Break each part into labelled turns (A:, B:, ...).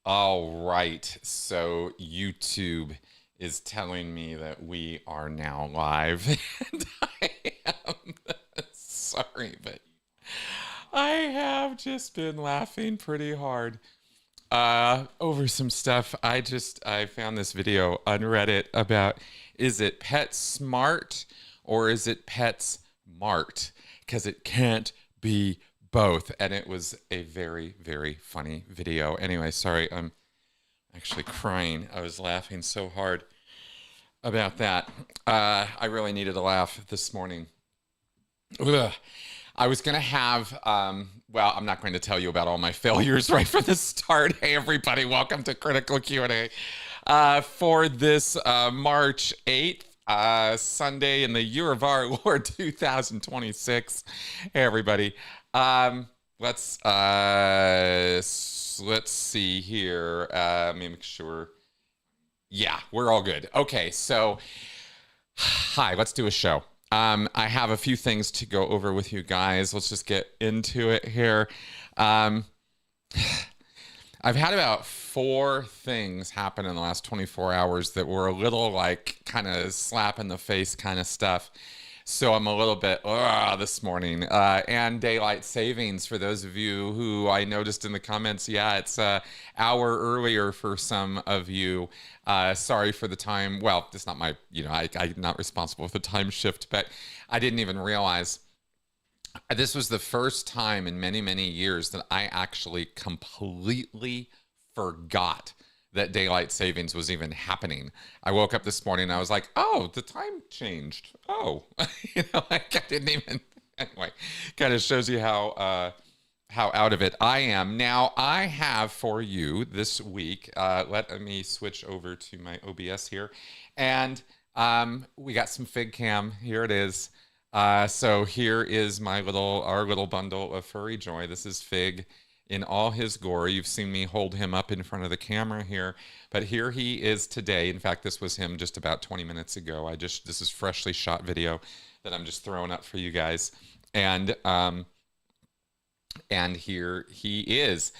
A: All right. So YouTube is telling me that we are now live. And I am sorry, but I have just been laughing pretty hard over some stuff. I found this video on Reddit about, is it Pet Smart or is it Pets Mart? Because it can't be both. And it was a very, very funny video. Anyway, sorry, I'm actually crying. I was laughing so hard about that. I really needed a laugh this morning. Ugh. I was going to have, well, I'm not going to tell you about all my failures right from the start. Hey, everybody, welcome to Critical Q&A for this March 8th, Sunday in the year of our Lord 2026. Hey, everybody. Let's see here. Let me make sure. Yeah, we're all good. Okay, so hi, let's do a show. I have a few things to go over with you guys. Let's just get into it here. I've had about 4 things happen in the last 24 hours that were a little like kind of slap in the face kind of stuff. So I'm a little bit this morning. And daylight savings, for those of you who I noticed in the comments, yeah, it's an hour earlier for some of you. Sorry for the time. Well, it's not my, I'm not responsible for the time shift, but I didn't even realize. This was the first time in many, many years that I actually completely forgot that daylight savings was even happening. I woke up this morning and I was like, oh, the time changed. Oh, like I didn't even, anyway, kind of shows you how out of it I am. Now, I have for you this week, let me switch over to my OBS here. And we got some Fig Cam. Here it is. So here is our little bundle of furry joy. This is Fig in all his glory. You've seen me hold him up in front of the camera here, but here he is today. In fact, this was him just about 20 minutes ago. This is freshly shot video that I'm just throwing up for you guys. And here he is.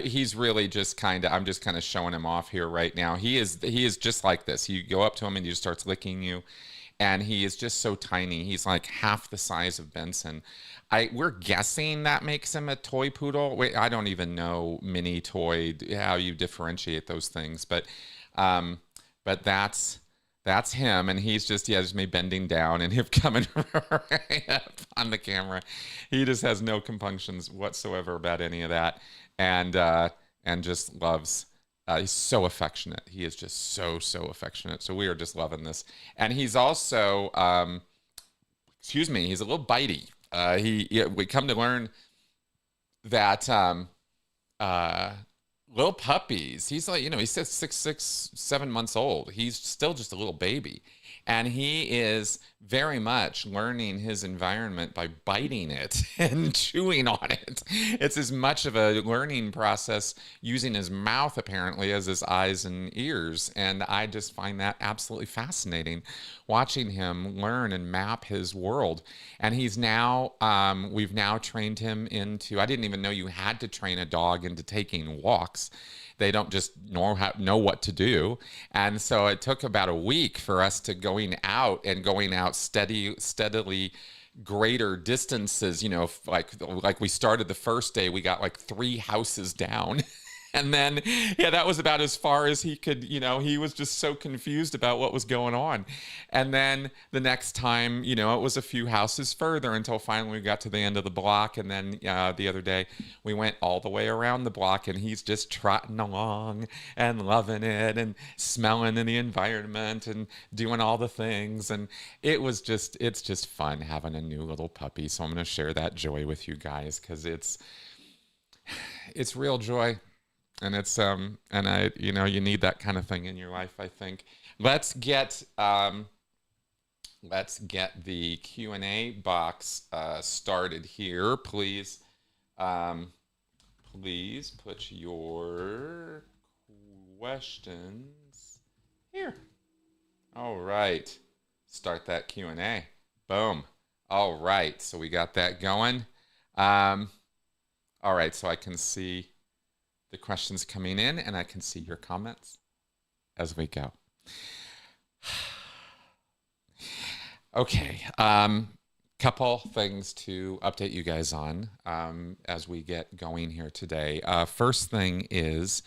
A: He's really just I'm just kind of showing him off here right now. He is just like this. You go up to him and he just starts licking you. And he is just so tiny. He's like half the size of Benson. We're guessing that makes him a toy poodle. Wait, I don't even know mini toy, how you differentiate those things, but that's him, and he's just me bending down and him coming right up on the camera. He just has no compunctions whatsoever about any of that, and just loves. He's so affectionate. He is just so affectionate. So we are just loving this. And he's also, he's a little bitey. We come to learn that little puppies, he's like, he says 6, 7 months old. He's still just a little baby. And he is very much learning his environment by biting it and chewing on it. It's as much of a learning process using his mouth, apparently, as his eyes and ears. And I just find that absolutely fascinating, watching him learn and map his world. And he's now, we've now trained him into, I didn't even know you had to train a dog into taking walks. They don't just know what to do. And so it took about a week for us to going out steadily greater distances. Like we started the first day, we got like 3 houses down. And then, that was about as far as he could, he was just so confused about what was going on. And then the next time, it was a few houses further until finally we got to the end of the block. And then the other day we went all the way around the block and he's just trotting along and loving it and smelling in the environment and doing all the things. And it's just fun having a new little puppy. So I'm going to share that joy with you guys because it's real joy. And it's and you need that kind of thing in your life, I think. Let's get the Q&A box started here. Please put your questions here. All right. Start that Q&A. Boom. All right. So we got that going. All right. So I can see the questions coming in, and I can see your comments as we go. Okay, couple things to update you guys on as we get going here today. First thing is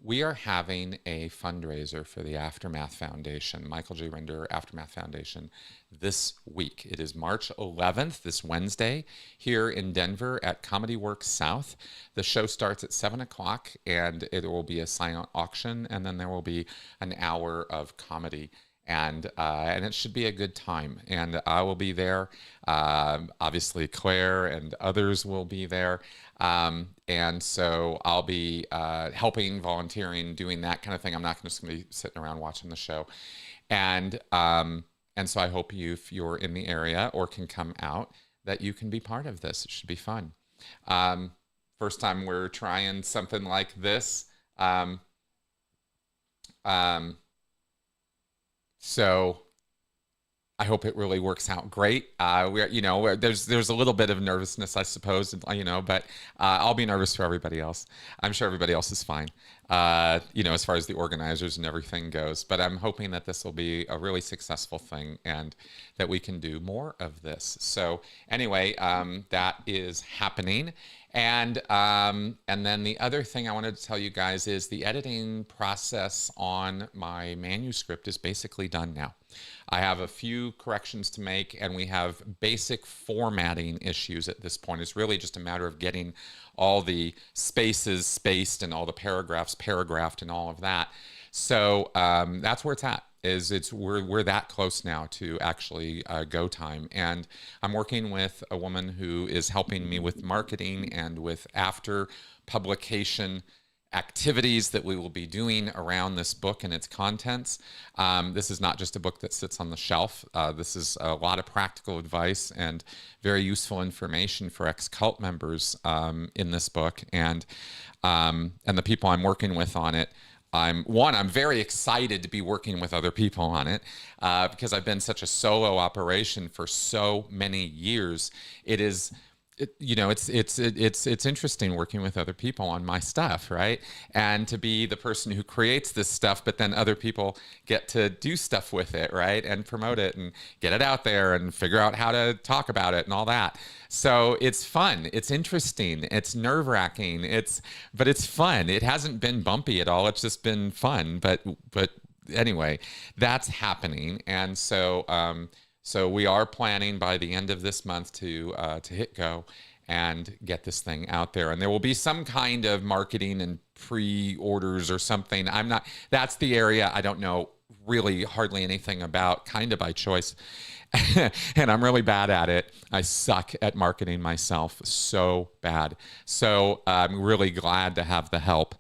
A: we are having a fundraiser for the Aftermath Foundation, Michael J. Render Aftermath Foundation, this week. It is March 11th, this Wednesday, here in Denver at Comedy Works South. The show starts at 7 o'clock, and it will be a silent auction, and then there will be an hour of comedy. And it should be a good time. And I will be there. Obviously, Claire and others will be there. And so I'll be helping, volunteering, doing that kind of thing. I'm not just going to be sitting around watching the show. And so I hope you, if you're in the area or can come out, that you can be part of this. It should be fun. First time we're trying something like this. So I hope it really works out great. There's a little bit of nervousness, I suppose, but I'll be nervous for everybody else. I'm sure everybody else is fine, as far as the organizers and everything goes. But I'm hoping that this will be a really successful thing and that we can do more of this. So anyway, that is happening. And then the other thing I wanted to tell you guys is the editing process on my manuscript is basically done now. I have a few corrections to make, and we have basic formatting issues at this point. It's really just a matter of getting all the spaces spaced and all the paragraphs paragraphed and all of that. So that's where it's at. We're that close now to actually go time, and I'm working with a woman who is helping me with marketing and with after publication activities that we will be doing around this book and its contents. This is not just a book that sits on the shelf. This is a lot of practical advice and very useful information for ex-cult members in this book, and the people I'm working with on it. I'm very excited to be working with other people on it because I've been such a solo operation for so many years. It's interesting working with other people on my stuff, right? And to be the person who creates this stuff, but then other people get to do stuff with it, right? And promote it and get it out there and figure out how to talk about it and all that. So it's fun. It's interesting. It's nerve-wracking. But it's fun. It hasn't been bumpy at all. It's just been fun. But anyway, that's happening. And so we are planning by the end of this month to hit go and get this thing out there. And there will be some kind of marketing and pre-orders or something. That's the area I don't know really hardly anything about, kind of by choice. And I'm really bad at it. I suck at marketing myself so bad. So I'm really glad to have the help.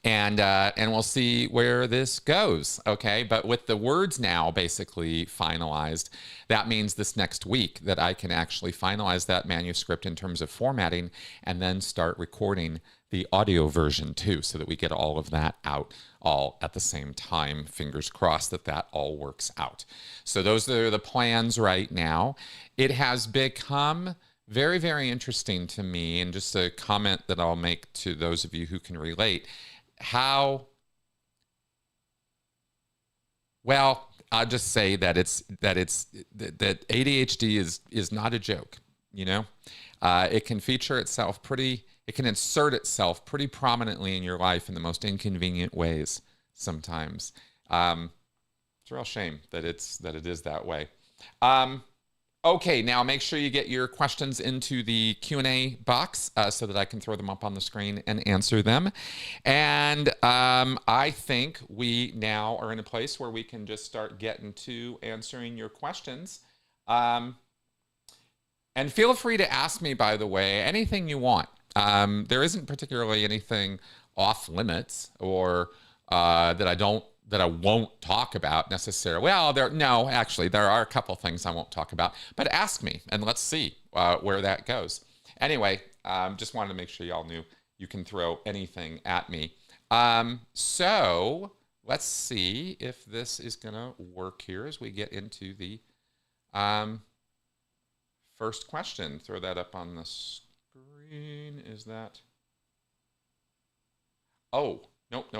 A: And we'll see where this goes, okay? But with the words now basically finalized, that means this next week that I can actually finalize that manuscript in terms of formatting and then start recording the audio version too, so that we get all of that out all at the same time. Fingers crossed that all works out. So those are the plans right now. It has become very, very interesting to me, and just a comment that I'll make to those of you who can relate, I'll just say that that ADHD is not a joke, It can feature itself it can insert itself pretty prominently in your life in the most inconvenient ways sometimes. It's a real shame that it is that way. Okay, now make sure you get your questions into the Q&A box so that I can throw them up on the screen and answer them. And I think we now are in a place where we can just start getting to answering your questions. And feel free to ask me, by the way, anything you want. There isn't particularly anything off limits or that I won't talk about necessarily. Well, there are a couple things I won't talk about, but ask me and let's see where that goes. Anyway, just wanted to make sure y'all knew you can throw anything at me. So let's see if this is gonna work here as we get into the first question. Throw that up on the screen. Is that Oh, nope.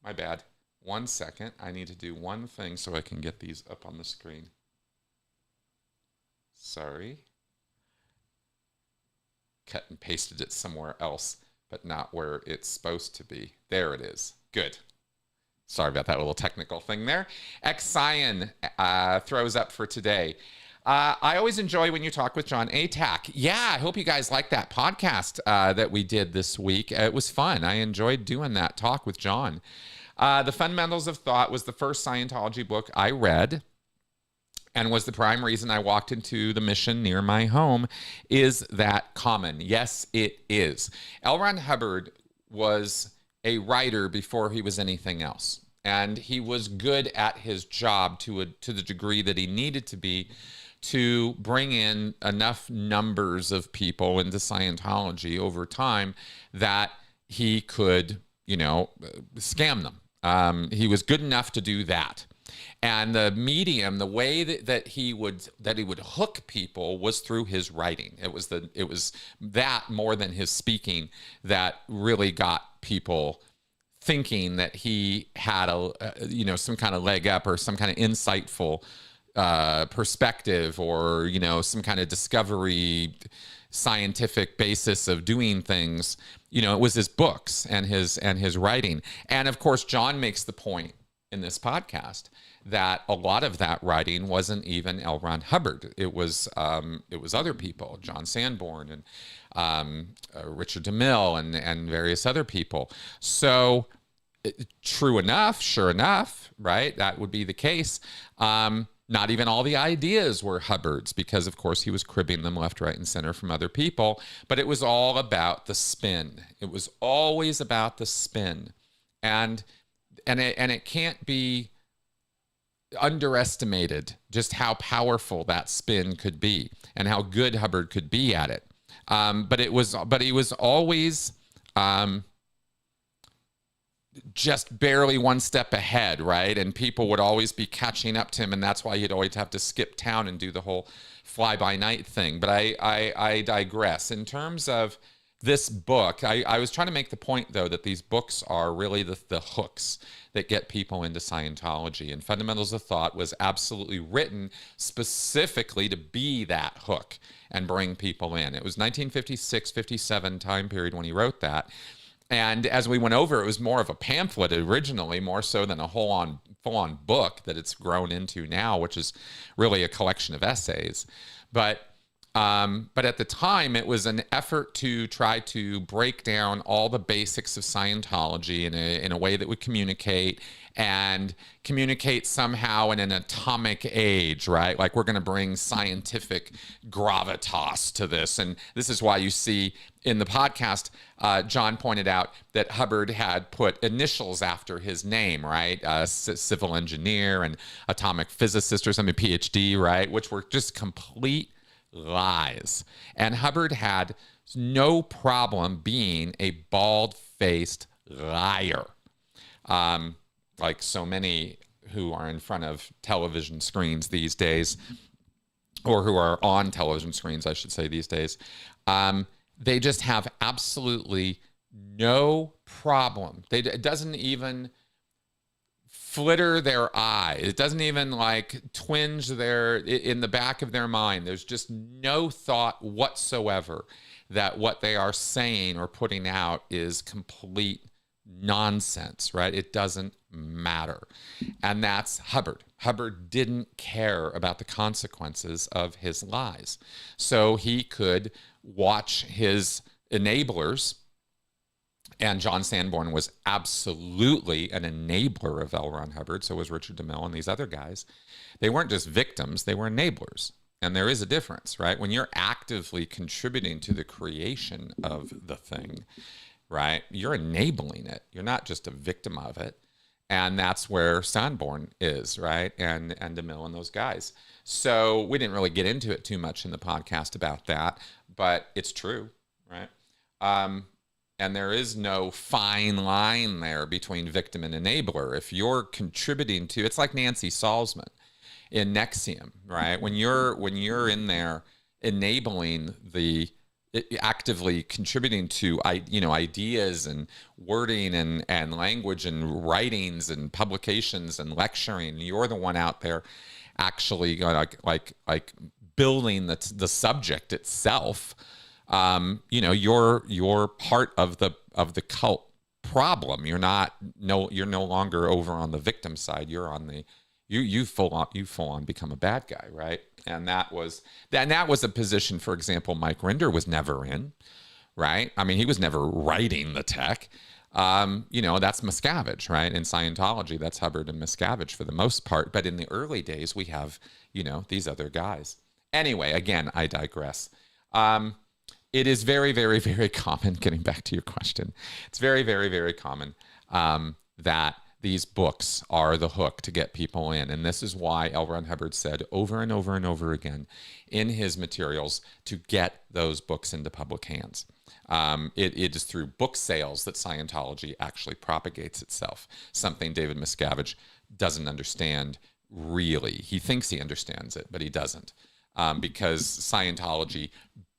A: My bad. 1 second. I need to do one thing so I can get these up on the screen. Sorry. Cut and pasted it somewhere else, but not where it's supposed to be. There it is. Good. Sorry about that little technical thing there. X-Cyan throws up for today. I always enjoy when you talk with John Atack. Yeah, I hope you guys like that podcast that we did this week. It was fun. I enjoyed doing that talk with John. The Fundamentals of Thought was the first Scientology book I read, and was the prime reason I walked into the mission near my home. Is that common? Yes, it is. L. Ron Hubbard was a writer before he was anything else. And he was good at his job to the degree that he needed to be to bring in enough numbers of people into Scientology over time that he could, scam them. He was good enough to do that. And the medium, the way that he would hook people was through his writing. It was that more than his speaking that really got people thinking that he had some kind of leg up or some kind of insightful perspective or some kind of discovery scientific basis of doing things. It was his books and his writing. And of course, John makes the point in this podcast that a lot of that writing wasn't even L. Ron Hubbard. It was other people, John Sanborn and Richard DeMille and various other people. So true enough, sure enough, right? That would be the case. Not even all the ideas were Hubbard's because, of course, he was cribbing them left, right, and center from other people. But it was all about the spin. It was always about the spin. And it can't be underestimated just how powerful that spin could be and how good Hubbard could be at it. But he was always just barely one step ahead, right? And people would always be catching up to him, and that's why he'd always have to skip town and do the whole fly-by-night thing. But I digress. In terms of this book, I was trying to make the point, though, that these books are really the hooks that get people into Scientology. And Fundamentals of Thought was absolutely written specifically to be that hook and bring people in. It was 1956, 57 time period when he wrote that. And as we went over, it was more of a pamphlet originally, more so than a full-on book that it's grown into now, which is really a collection of essays. But at the time, it was an effort to try to break down all the basics of Scientology in a way that would communicate somehow in an atomic age, right? Like we're going to bring scientific gravitas to this. And this is why you see in the podcast, John pointed out that Hubbard had put initials after his name, right? Civil engineer and atomic physicist or something, PhD, right? Which were just complete lies. And Hubbard had no problem being a bald-faced liar. Like so many who are in front of television screens these days, or who are on television screens, I should say, these days, they just have absolutely no problem. It doesn't even flitter their eye. It doesn't even like twinge in the back of their mind. There's just no thought whatsoever that what they are saying or putting out is complete nonsense, right? It doesn't matter. And that's Hubbard. Hubbard didn't care about the consequences of his lies. So he could watch his enablers, and John Sanborn was absolutely an enabler of L. Ron Hubbard, so was Richard DeMille and these other guys. They weren't just victims, they were enablers. And there is a difference, right? When you're actively contributing to the creation of the thing, right, you're enabling it. You're not just a victim of it. And that's where Sanborn is, right? And DeMille and those guys. So we didn't really get into it too much in the podcast about that, but it's true, right? And there is no fine line there between victim and enabler. If you're contributing to, it's like Nancy Salzman in NXIVM, right? When you're in there enabling the actively contributing to ideas and wording and language and writings and publications and lecturing. You're the one out there actually like building the subject itself. You're part of the cult problem. You're no longer over on the victim side. You're on the you full on become a bad guy, right? And that was a position, for example, Mike Rinder was never in, right? I mean, he was never writing the tech. That's Miscavige, right? In Scientology, that's Hubbard and Miscavige for the most part. But in the early days, we have, these other guys. Anyway, again, I digress. It is very, very, very common, getting back to your question, it's very, very, very common that these books are the hook to get people in. And this is why L. Ron Hubbard said over and over and over again in his materials to get those books into public hands. It is through book sales that Scientology actually propagates itself, something David Miscavige doesn't understand really. He thinks he understands it, but he doesn't, because Scientology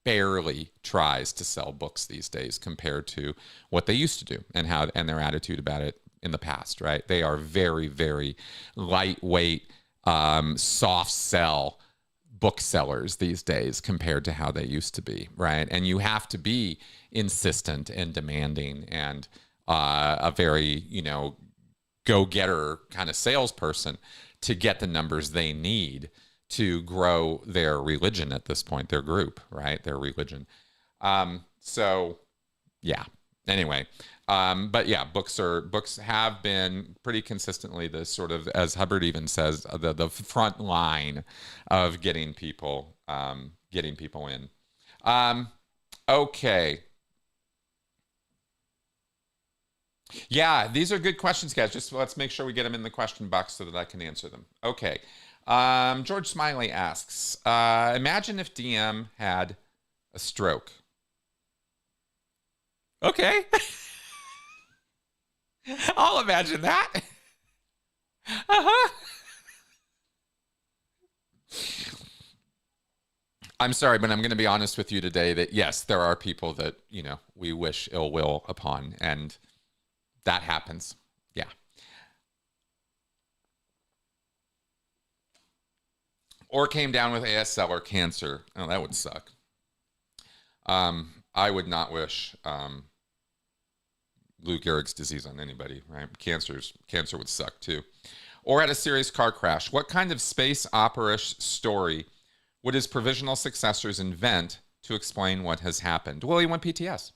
A: barely tries to sell books these days compared to what they used to do and their attitude about it in the past, right? They are very, very lightweight, soft sell booksellers these days compared to how they used to be, right? And you have to be insistent and demanding and a very, go-getter kind of salesperson to get the numbers they need to grow their religion at this point, their group, right? Their religion. So, yeah. Anyway, but yeah, books have been pretty consistently the sort of, as Hubbard even says, the front line of getting people in. Okay. Yeah, these are good questions, guys. Just let's make sure we get them in the question box so that I can answer them. Okay. George Smiley asks, imagine if DM had a stroke. Okay. I'll imagine that. Uh-huh. I'm sorry, but I'm going to be honest with you today that yes, there are people that, we wish ill will upon, and that happens. Yeah. Or came down with ASL or cancer. Oh, that would suck. I would not wish Lou Gehrig's disease on anybody, right? Cancer would suck too. Or had a serious car crash. What kind of space opera-ish story would his provisional successors invent to explain what has happened? Well, he went PTS.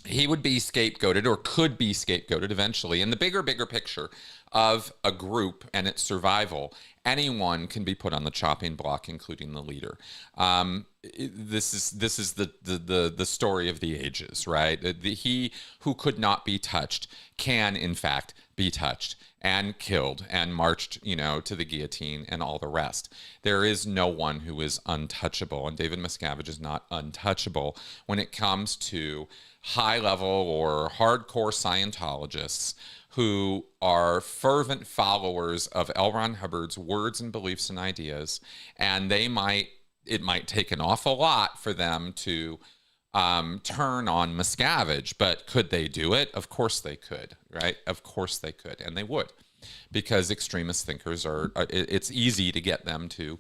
A: He would be scapegoated, or could be scapegoated eventually. In the bigger picture of a group and its survival, anyone can be put on the chopping block, including the leader. This is the story of the ages, right? He who could not be touched can, in fact, be touched and killed and marched, to the guillotine and all the rest. There is no one who is untouchable, and David Miscavige is not untouchable when it comes to high-level or hardcore Scientologists who are fervent followers of L. Ron Hubbard's words and beliefs and ideas, and it might take an awful lot for them to turn on Miscavige, but could they do it? Of course they could, right? Of course they could, and they would, because extremist thinkers it's easy to get them to,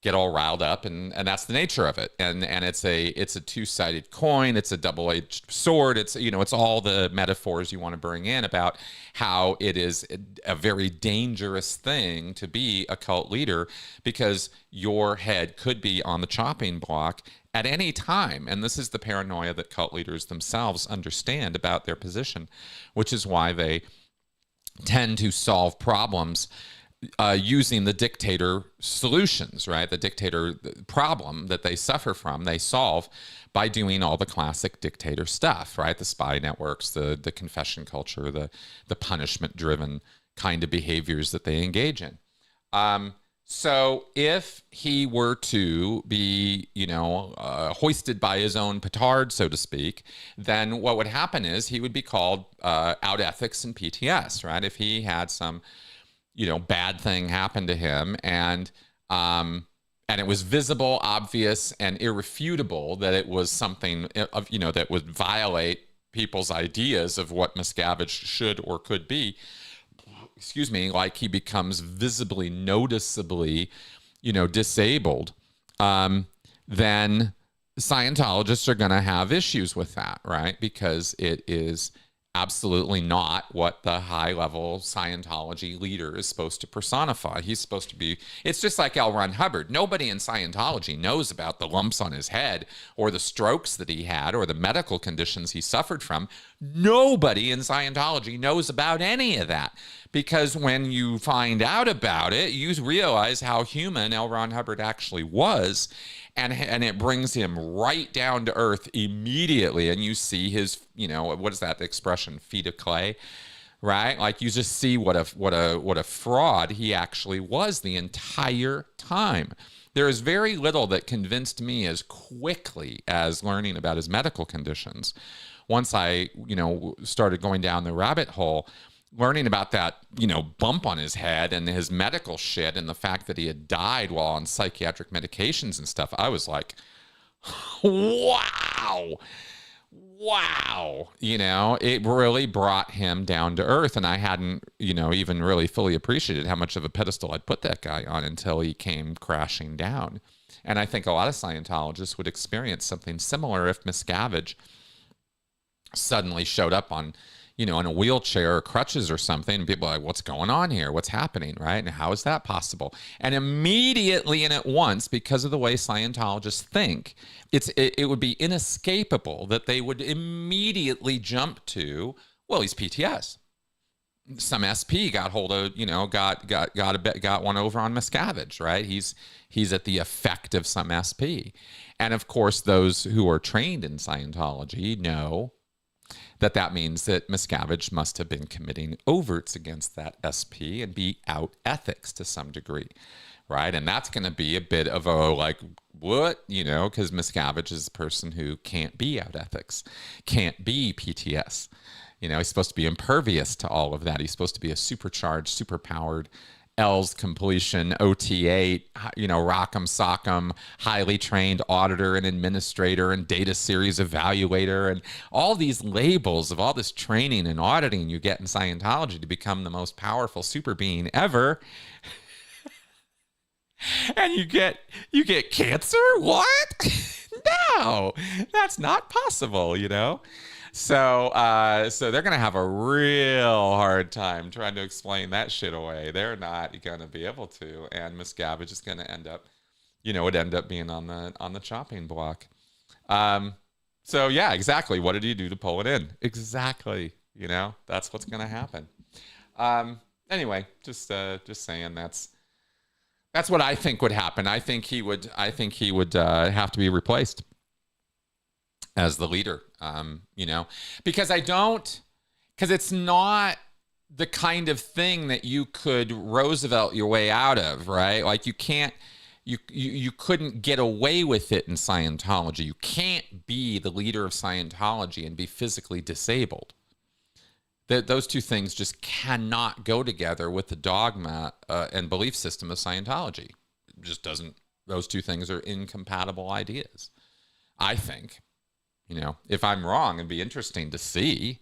A: get all riled up, and that's the nature of it. And it's a two-sided coin. It's a double-edged sword. It's it's all the metaphors you want to bring in about how it is a very dangerous thing to be a cult leader, because your head could be on the chopping block at any time. And this is the paranoia that cult leaders themselves understand about their position, which is why they tend to solve problems using the dictator solutions, right? The dictator problem that they suffer from, they solve by doing all the classic dictator stuff, right? The spy networks, the confession culture, the punishment-driven kind of behaviors that they engage in. So if he were to be, hoisted by his own petard, so to speak, then what would happen is he would be called out ethics and PTS, right? If he had some bad thing happened to him, and And it was visible, obvious, and irrefutable that it was something of, that would violate people's ideas of what Miscavige should or could be. Excuse me, like he becomes visibly, noticeably, disabled, then Scientologists are going to have issues with that, right? Because it is absolutely not what the high-level Scientology leader is supposed to personify. He's supposed to be, it's just like L. Ron Hubbard. Nobody in Scientology knows about the lumps on his head or the strokes that he had or the medical conditions he suffered from. Nobody in Scientology knows about any of that, because when you find out about it, you realize how human L. Ron Hubbard actually was. And it brings him right down to earth immediately. And you see his, what is that expression? Feet of clay, right? Like you just see what a fraud he actually was the entire time. There is very little that convinced me as quickly as learning about his medical conditions. Once I, started going down the rabbit hole, learning about that, bump on his head and his medical shit and the fact that he had died while on psychiatric medications and stuff, I was like, wow. It really brought him down to earth. And I hadn't, even really fully appreciated how much of a pedestal I'd put that guy on until he came crashing down. And I think a lot of Scientologists would experience something similar if Miscavige suddenly showed up on, in a wheelchair or crutches or something, and people are like, what's going on here? What's happening, right? And how is that possible? And immediately and at once, because of the way Scientologists think, it would be inescapable that they would immediately jump to, well, he's PTS. Some SP got hold of, got one over on Miscavige, right? He's at the effect of some SP. And of course, those who are trained in Scientology know that means that Miscavige must have been committing overts against that SP and be out ethics to some degree, right? And that's going to be a bit of a like, what? Because Miscavige is a person who can't be out ethics, can't be PTS. He's supposed to be impervious to all of that. He's supposed to be a supercharged, superpowered, L's completion, OT8, rock'em sock'em, highly trained auditor and administrator and data series evaluator, and all these labels of all this training and auditing you get in Scientology to become the most powerful super being ever. And you get cancer? What? No, that's not possible, So they're going to have a real hard time trying to explain that shit away. They're not going to be able to. And Miscavige is going to end up, would end up being on the chopping block. So yeah, exactly. What did he do to pull it in? Exactly. That's what's going to happen. Anyway, just saying that's what I think would happen. I think he would have to be replaced as the leader, because it's not the kind of thing that you could Roosevelt your way out of, right? Like you couldn't get away with it in Scientology. You can't be the leader of Scientology and be physically disabled. Those two things just cannot go together with the dogma and belief system of Scientology. It just doesn't. Those two things are incompatible ideas, I think. If I'm wrong, it'd be interesting to see.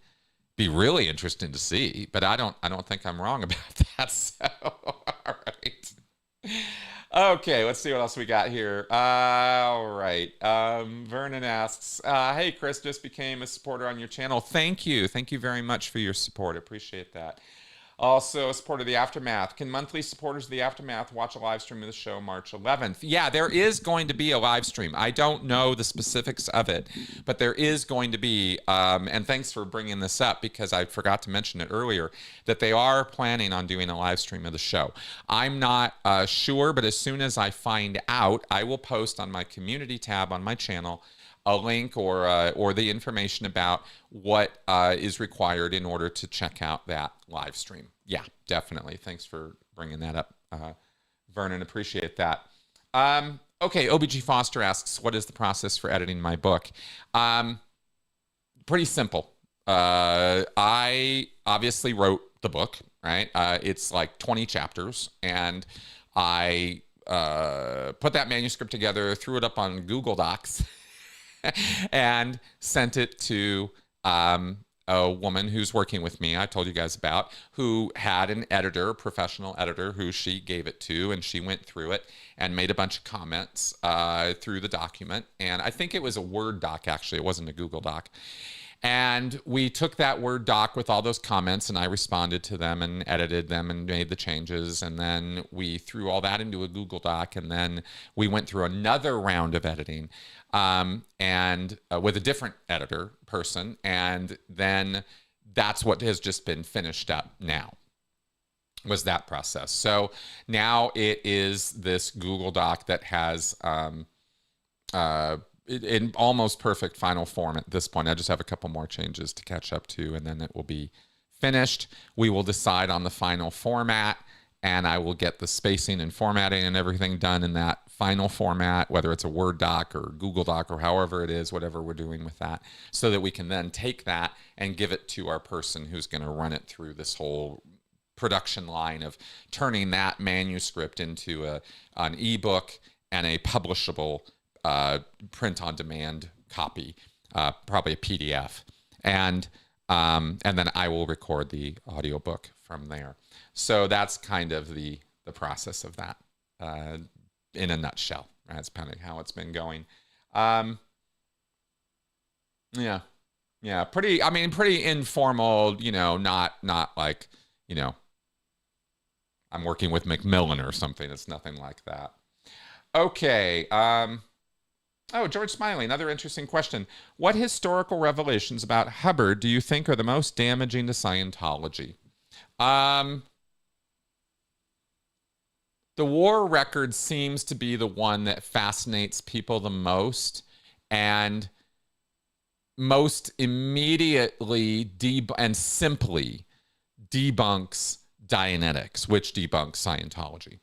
A: Be really interesting to see. But I don't think I'm wrong about that. So, all right. Okay, let's see what else we got here. All right. Vernon asks, hey, Chris, just became a supporter on your channel. Thank you. Thank you very much for your support. Appreciate that. Also, a supporter of the Aftermath. Can monthly supporters of the Aftermath watch a live stream of the show March 11th? Yeah, there is going to be a live stream. I don't know the specifics of it, but there is going to be, and thanks for bringing this up because I forgot to mention it earlier, that they are planning on doing a live stream of the show. I'm not sure, but as soon as I find out, I will post on my community tab on my channel a link or the information about what is required in order to check out that live stream. Yeah, definitely. Thanks for bringing that up, Vernon. Appreciate that. Okay, OBG Foster asks, what is the process for editing my book? Pretty simple. I obviously wrote the book, right? It's like 20 chapters, and I put that manuscript together, threw it up on Google Docs, and sent it to a woman who's working with me, I told you guys about, who had an editor, a professional editor, who she gave it to, and she went through it and made a bunch of comments through the document. And I think it was a Word doc, actually. It wasn't a Google Doc. And we took that Word doc with all those comments, and I responded to them and edited them and made the changes. And then we threw all that into a Google Doc, and then we went through another round of editing and with a different editor person. And then that's what has just been finished up now, was that process. So now it is this Google Doc that has in almost perfect final form at this point. I just have a couple more changes to catch up to, and then it will be finished. We will decide on the final format, and I will get the spacing and formatting and everything done in that final format, whether it's a Word doc or Google Doc or however it is, whatever we're doing with that, so that we can then take that and give it to our person who's going to run it through this whole production line of turning that manuscript into an ebook and a publishable print-on-demand copy, probably a PDF, and then I will record the audiobook from there. So that's kind of the process of that in a nutshell. That's kind of how it's been going. Yeah, pretty informal. Not like I'm working with Macmillan or something. It's nothing like that. Okay. Oh, George Smiley, another interesting question. What historical revelations about Hubbard do you think are the most damaging to Scientology? The war record seems to be the one that fascinates people the most and most immediately and simply debunks Dianetics, which debunks Scientology.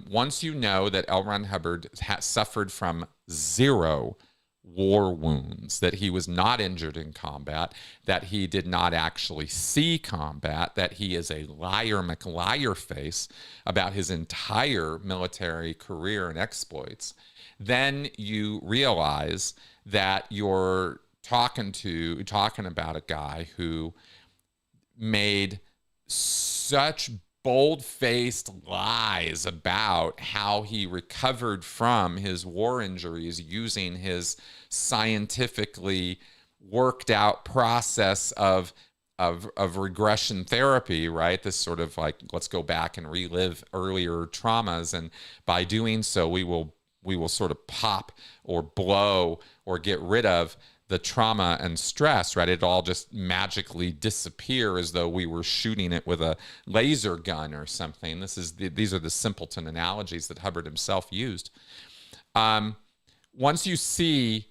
A: Once you know that L. Ron Hubbard suffered from 0 war wounds, that he was not injured in combat, that he did not actually see combat, that he is a liar McLiar face about his entire military career and exploits, then you realize that you're talking about a guy who made such bold-faced lies about how he recovered from his war injuries using his scientifically worked out process of regression therapy, right? This sort of like, let's go back and relive earlier traumas, and by doing so we will sort of pop or blow or get rid of the trauma and stress, right? It all just magically disappear as though we were shooting it with a laser gun or something. These are the simpleton analogies that Hubbard himself used. Once you see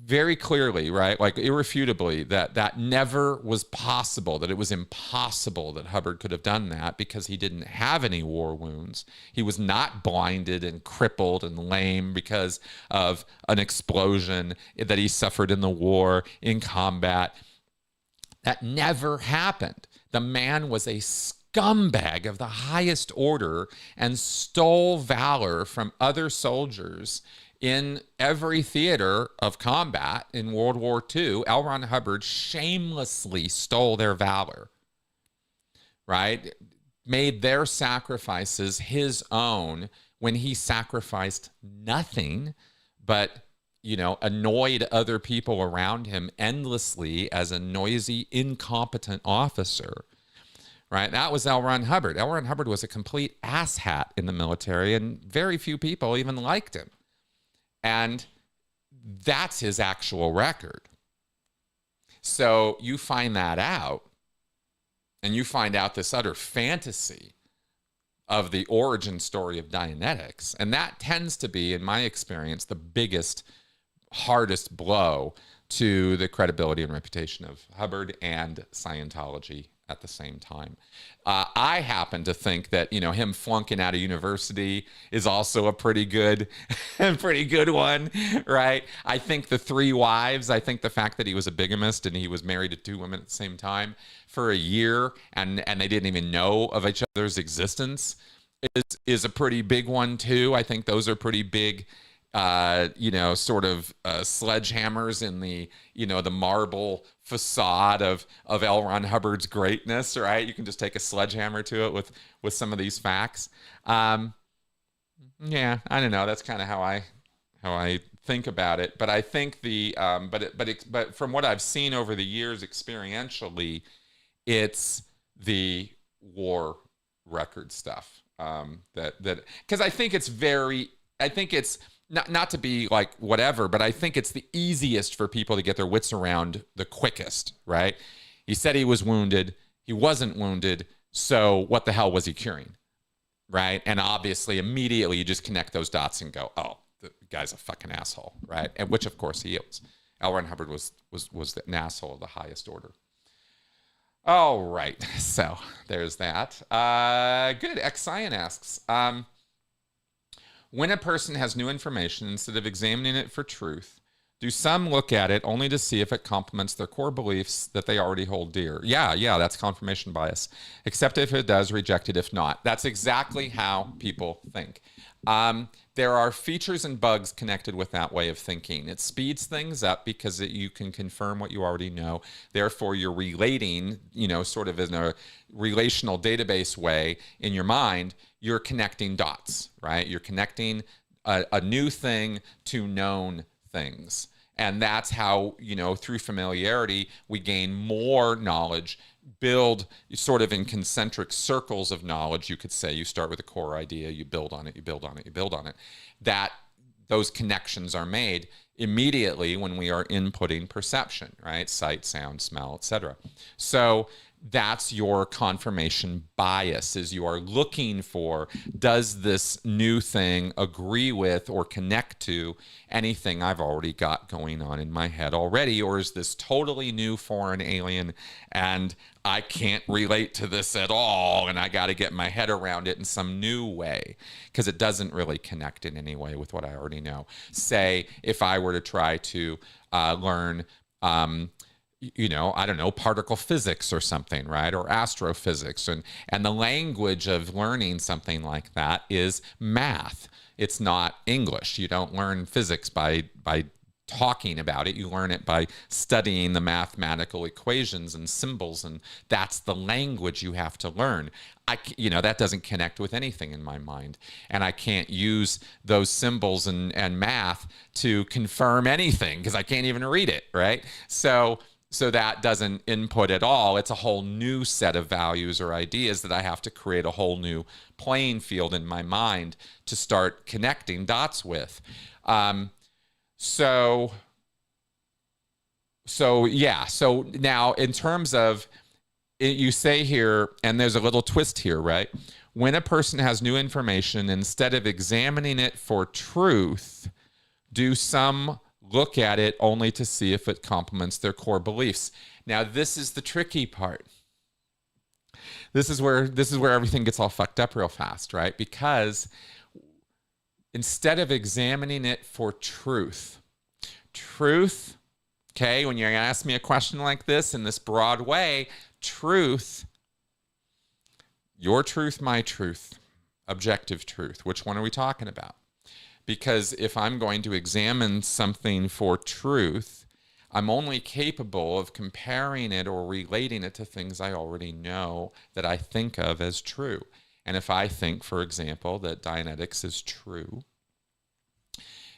A: very clearly, right, like irrefutably, that never was possible, that it was impossible that Hubbard could have done that because he didn't have any war wounds. He was not blinded and crippled and lame because of an explosion that he suffered in the war, in combat. That never happened. The man was a scumbag of the highest order and stole valor from other soldiers in every theater of combat in World War II. L. Ron Hubbard shamelessly stole their valor, right? Made their sacrifices his own when he sacrificed nothing but, annoyed other people around him endlessly as a noisy, incompetent officer, right? That was L. Ron Hubbard. L. Ron Hubbard was a complete asshat in the military, and very few people even liked him. And that's his actual record. So you find that out, and you find out this utter fantasy of the origin story of Dianetics. And that tends to be, in my experience, the biggest, hardest blow to the credibility and reputation of Hubbard and Scientology at the same time. I happen to think that, him flunking out of university is also a pretty good one, right? I think the 3 wives, I think the fact that he was a bigamist and he was married to 2 women at the same time for a year and they didn't even know of each other's existence is a pretty big one too. I think those are pretty big, sort of sledgehammers in the, the marble facade of L. Ron Hubbard's greatness, right? You can just take a sledgehammer to it with some of these facts. Yeah, I don't know. That's kind of how I think about it. But I think but from what I've seen over the years experientially, it's the war record stuff because I think it's not to be like whatever, but I think it's the easiest for people to get their wits around the quickest, right? He said he was wounded. He wasn't wounded. So what the hell was he curing? Right. And obviously immediately you just connect those dots and go, oh, the guy's a fucking asshole. Right. And which of course he is. L. Ron Hubbard was an asshole of the highest order. All right. So there's that. Good. Xian asks, when a person has new information, instead of examining it for truth, do some look at it only to see if it complements their core beliefs that they already hold dear? Yeah, that's confirmation bias. Accept it if it does, reject it if not. That's exactly how people think. There are features and bugs connected with that way of thinking. It speeds things up because you can confirm what you already know. Therefore, you're relating, sort of in a relational database way in your mind, you're connecting dots, right? You're connecting a new thing to known things. And that's how, through familiarity, we gain more knowledge, build sort of in concentric circles of knowledge. You could say you start with a core idea, you build on it, you build on it, you build on it. That those connections are made immediately when we are inputting perception, right? Sight, sound, smell, etc. So that's your confirmation bias, is you are looking for, does this new thing agree with or connect to anything I've already got going on in my head already, or is this totally new, foreign, alien, and I can't relate to this at all, and I got to get my head around it in some new way because it doesn't really connect in any way with what I already know. Say, if I were to try to learn I don't know, particle physics or something, right? Or astrophysics. And the language of learning something like that is math. It's not English. You don't learn physics by talking about it. You learn it by studying the mathematical equations and symbols, and that's the language you have to learn. That doesn't connect with anything in my mind, and I can't use those symbols and math to confirm anything because I can't even read it, right? So that doesn't input at all. It's a whole new set of values or ideas that I have to create a whole new playing field in my mind to start connecting dots with. So now in terms of, you say here, and there's a little twist here, right? When a person has new information, instead of examining it for truth, do some look at it only to see if it complements their core beliefs? Now, this is the tricky part. This is where everything gets all fucked up real fast, right? Because instead of examining it for truth, okay, when you're going to ask me a question like this in this broad way, truth, your truth, my truth, objective truth, which one are we talking about? Because if I'm going to examine something for truth, I'm only capable of comparing it or relating it to things I already know that I think of as true. And if I think, for example, that Dianetics is true,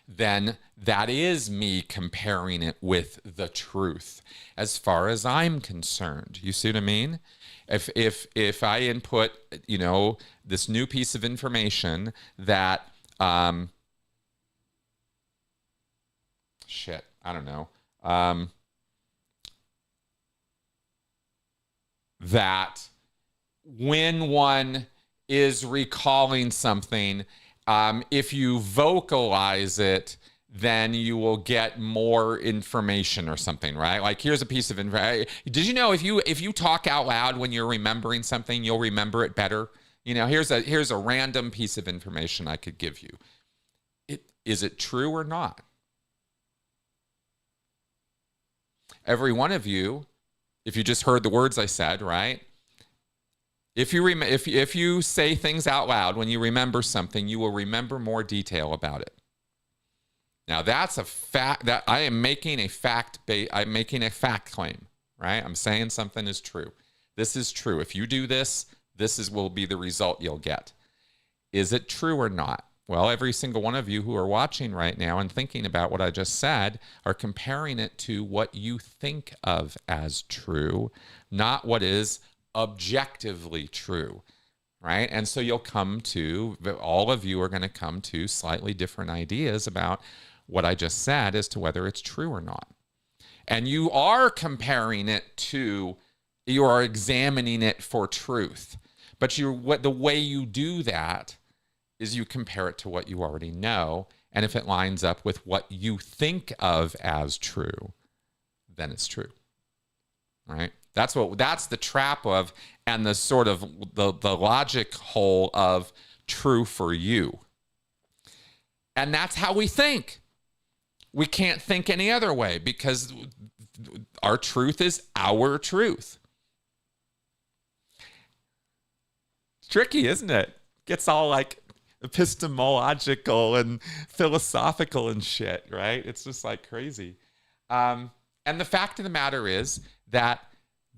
A: then that is me comparing it with the truth as far as I'm concerned. You see what I mean? If I input, this new piece of information that I don't know. That when one is recalling something, if you vocalize it, then you will get more information or something, right? Like, here's a piece of info. Did you know if you talk out loud when you're remembering something, you'll remember it better? Here's a random piece of information I could give you. Is it true or not? Every one of you, if you just heard the words I said, right? If you say things out loud when you remember something, you will remember more detail about it. Now that's a fact that I am making a fact. I'm making a fact claim, right? I'm saying something is true. This is true. If you do this, will be the result you'll get. Is it true or not? Well, every single one of you who are watching right now and thinking about what I just said are comparing it to what you think of as true, not what is objectively true, right? And so you'll come to, all of you are going to come to slightly different ideas about what I just said as to whether it's true or not. And you are comparing it to, you are examining it for truth. But the way you do that is you compare it to what you already know. And if it lines up with what you think of as true, then it's true, right? That's the trap of, and the sort of the logic hole of true for you. And that's how we think. We can't think any other way because our truth is our truth. It's tricky, isn't it? Gets all like epistemological and philosophical and shit, right? It's just like crazy. And the fact of the matter is that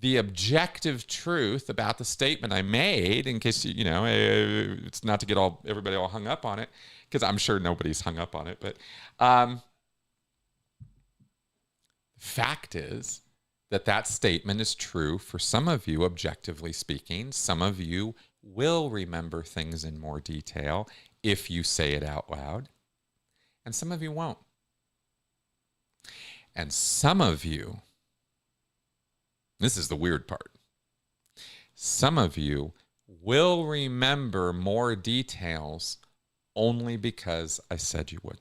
A: the objective truth about the statement I made, in case it's not to get everybody all hung up on it, because I'm sure nobody's hung up on it, but fact is that statement is true for some of you, objectively speaking. Some of you will remember things in more detail if you say it out loud, and some of you won't. And some of you, this is the weird part, some of you will remember more details only because I said you would.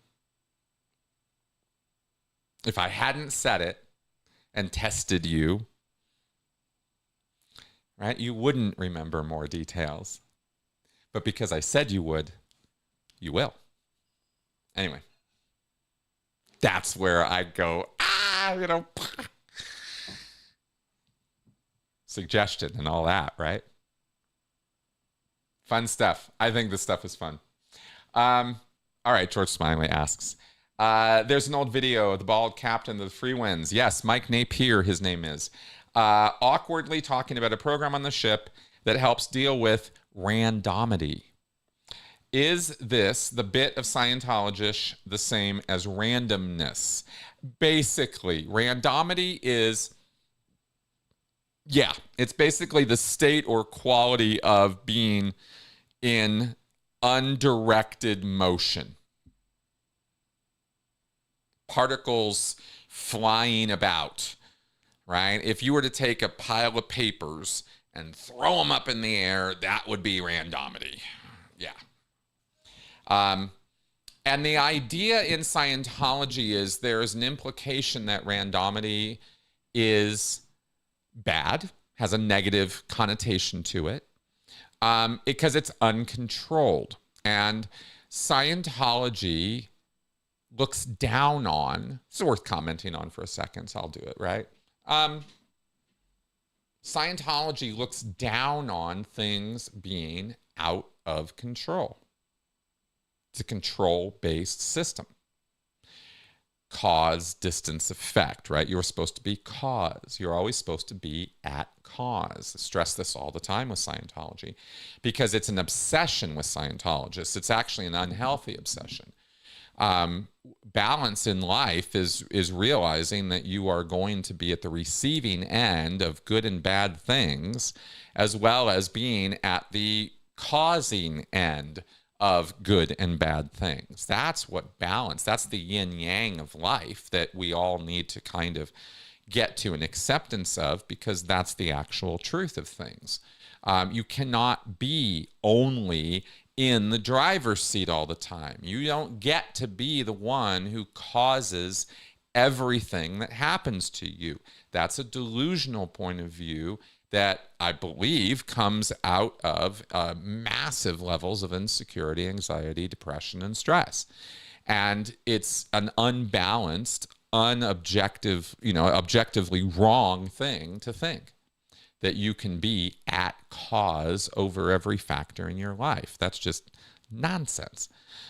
A: If I hadn't said it and tested you, right, you wouldn't remember more details. But because I said you would, you will. Anyway, that's where I go, suggestion and all that, right? Fun stuff. I think this stuff is fun. All right, George Smiley asks, there's an old video of the bald captain of the Free Winds. Yes, Mike Napier, his name is. Awkwardly talking about a program on the ship that helps deal with randomity. Is this, the bit of Scientologists, the same as randomness? Basically, randomity is, it's basically the state or quality of being in undirected motion. Particles flying about, right? If you were to take a pile of papers and throw them up in the air, that would be randomity. Yeah. And the idea in Scientology is there's an implication that randomity is bad, has a negative connotation to it, because it's uncontrolled. And Scientology looks down on, it's worth commenting on for a second, so I'll do it, right? Scientology looks down on things being out of control. It's a control-based system. Cause, distance, effect, right? You're supposed to be cause. You're always supposed to be at cause. I stress this all the time with Scientology because it's an obsession with Scientologists. It's actually an unhealthy obsession. Balance in life is realizing that you are going to be at the receiving end of good and bad things, as well as being at the causing end of good and bad things. That's what balance, that's the yin yang of life that we all need to kind of get to an acceptance of, because that's the actual truth of things. You cannot be only in the driver's seat all the time. You don't get to be the one who causes everything that happens to you. That's a delusional point of view that I believe comes out of massive levels of insecurity, anxiety, depression, and stress. And it's an unbalanced, objectively wrong thing to think. that you can be at cause over every factor in your life. That's just nonsense.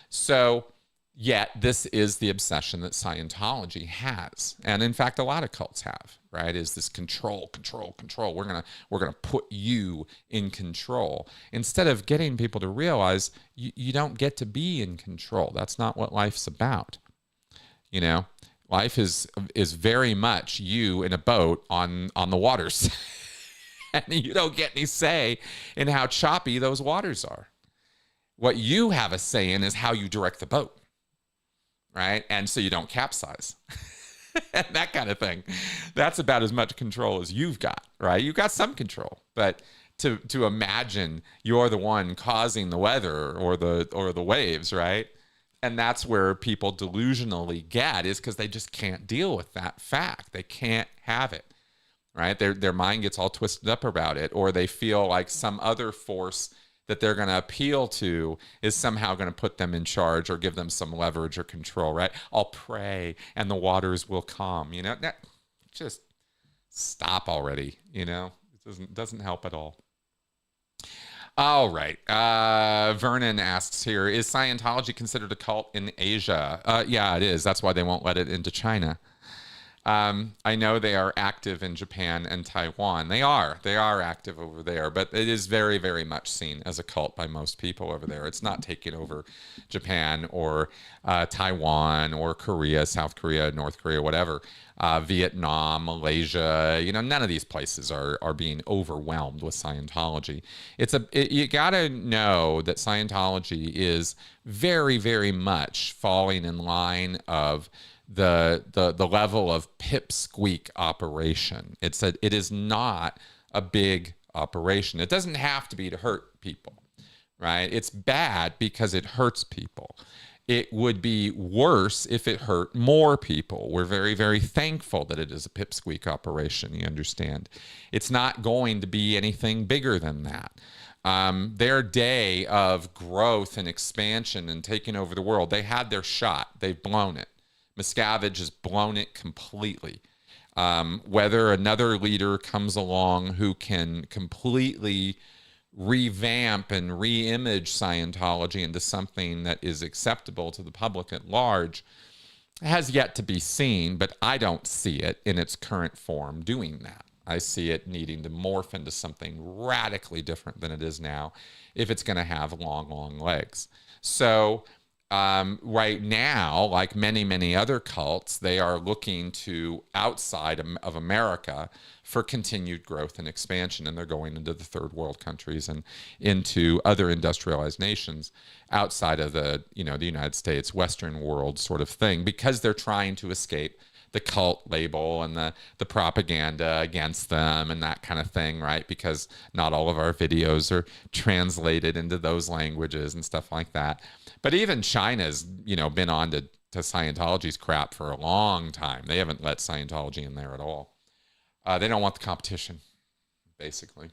A: So, yet this is the obsession that Scientology has. And in fact, a lot of cults have, right? Is this control. We're gonna put you in control. Instead of getting people to realize you don't get to be in control. That's not what life's about. You know, life is very much you in a boat on the waters. And you don't get any say in how choppy those waters are. What you have a say in is how you direct the boat, right? And so you don't capsize. And that kind of thing. That's about as much control as you've got, right? You've got some control, but to imagine you're the one causing the weather or the waves, right? And that's where people delusionally get, is because they just can't deal with that fact. They can't have it. Right? Their mind gets all twisted up about it, or they feel like some other force that they're going to appeal to is somehow going to put them in charge or give them some leverage or control, right? I'll pray and the waters will calm, you know? Just stop already, you know? It doesn't help at all. All right. Vernon asks here, is Scientology considered a cult in Asia? Yeah, it is. That's why they won't let it into China. I know they are active in Japan and Taiwan. They are active over there, but it is very, very much seen as a cult by most people over there. It's not taking over Japan or Taiwan or Korea, South Korea, North Korea, whatever. Vietnam, Malaysia, you know, none of these places are being overwhelmed with Scientology. You gotta know that Scientology is very, very much falling in line of the level of pipsqueak operation. It is not a big operation. It doesn't have to be to hurt people, right? It's bad because it hurts people. It would be worse if it hurt more people. We're very, very thankful that it is a pipsqueak operation, you understand. It's not going to be anything bigger than that. Their day of growth and expansion and taking over the world, they had their shot. They've blown it. Miscavige has blown it completely. Whether another leader comes along who can completely revamp and re-image Scientology into something that is acceptable to the public at large has yet to be seen, but I don't see it in its current form doing that. I see it needing to morph into something radically different than it is now if it's going to have long, long legs. So right now, like many, many other cults, they are looking to outside of America for continued growth and expansion, and they're going into the third world countries and into other industrialized nations outside of the United States, Western world sort of thing, because they're trying to escape the cult label and the propaganda against them and that kind of thing, right? Because not all of our videos are translated into those languages and stuff like that. But even China's, been on to Scientology's crap for a long time. They haven't let Scientology in there at all. They don't want the competition, basically.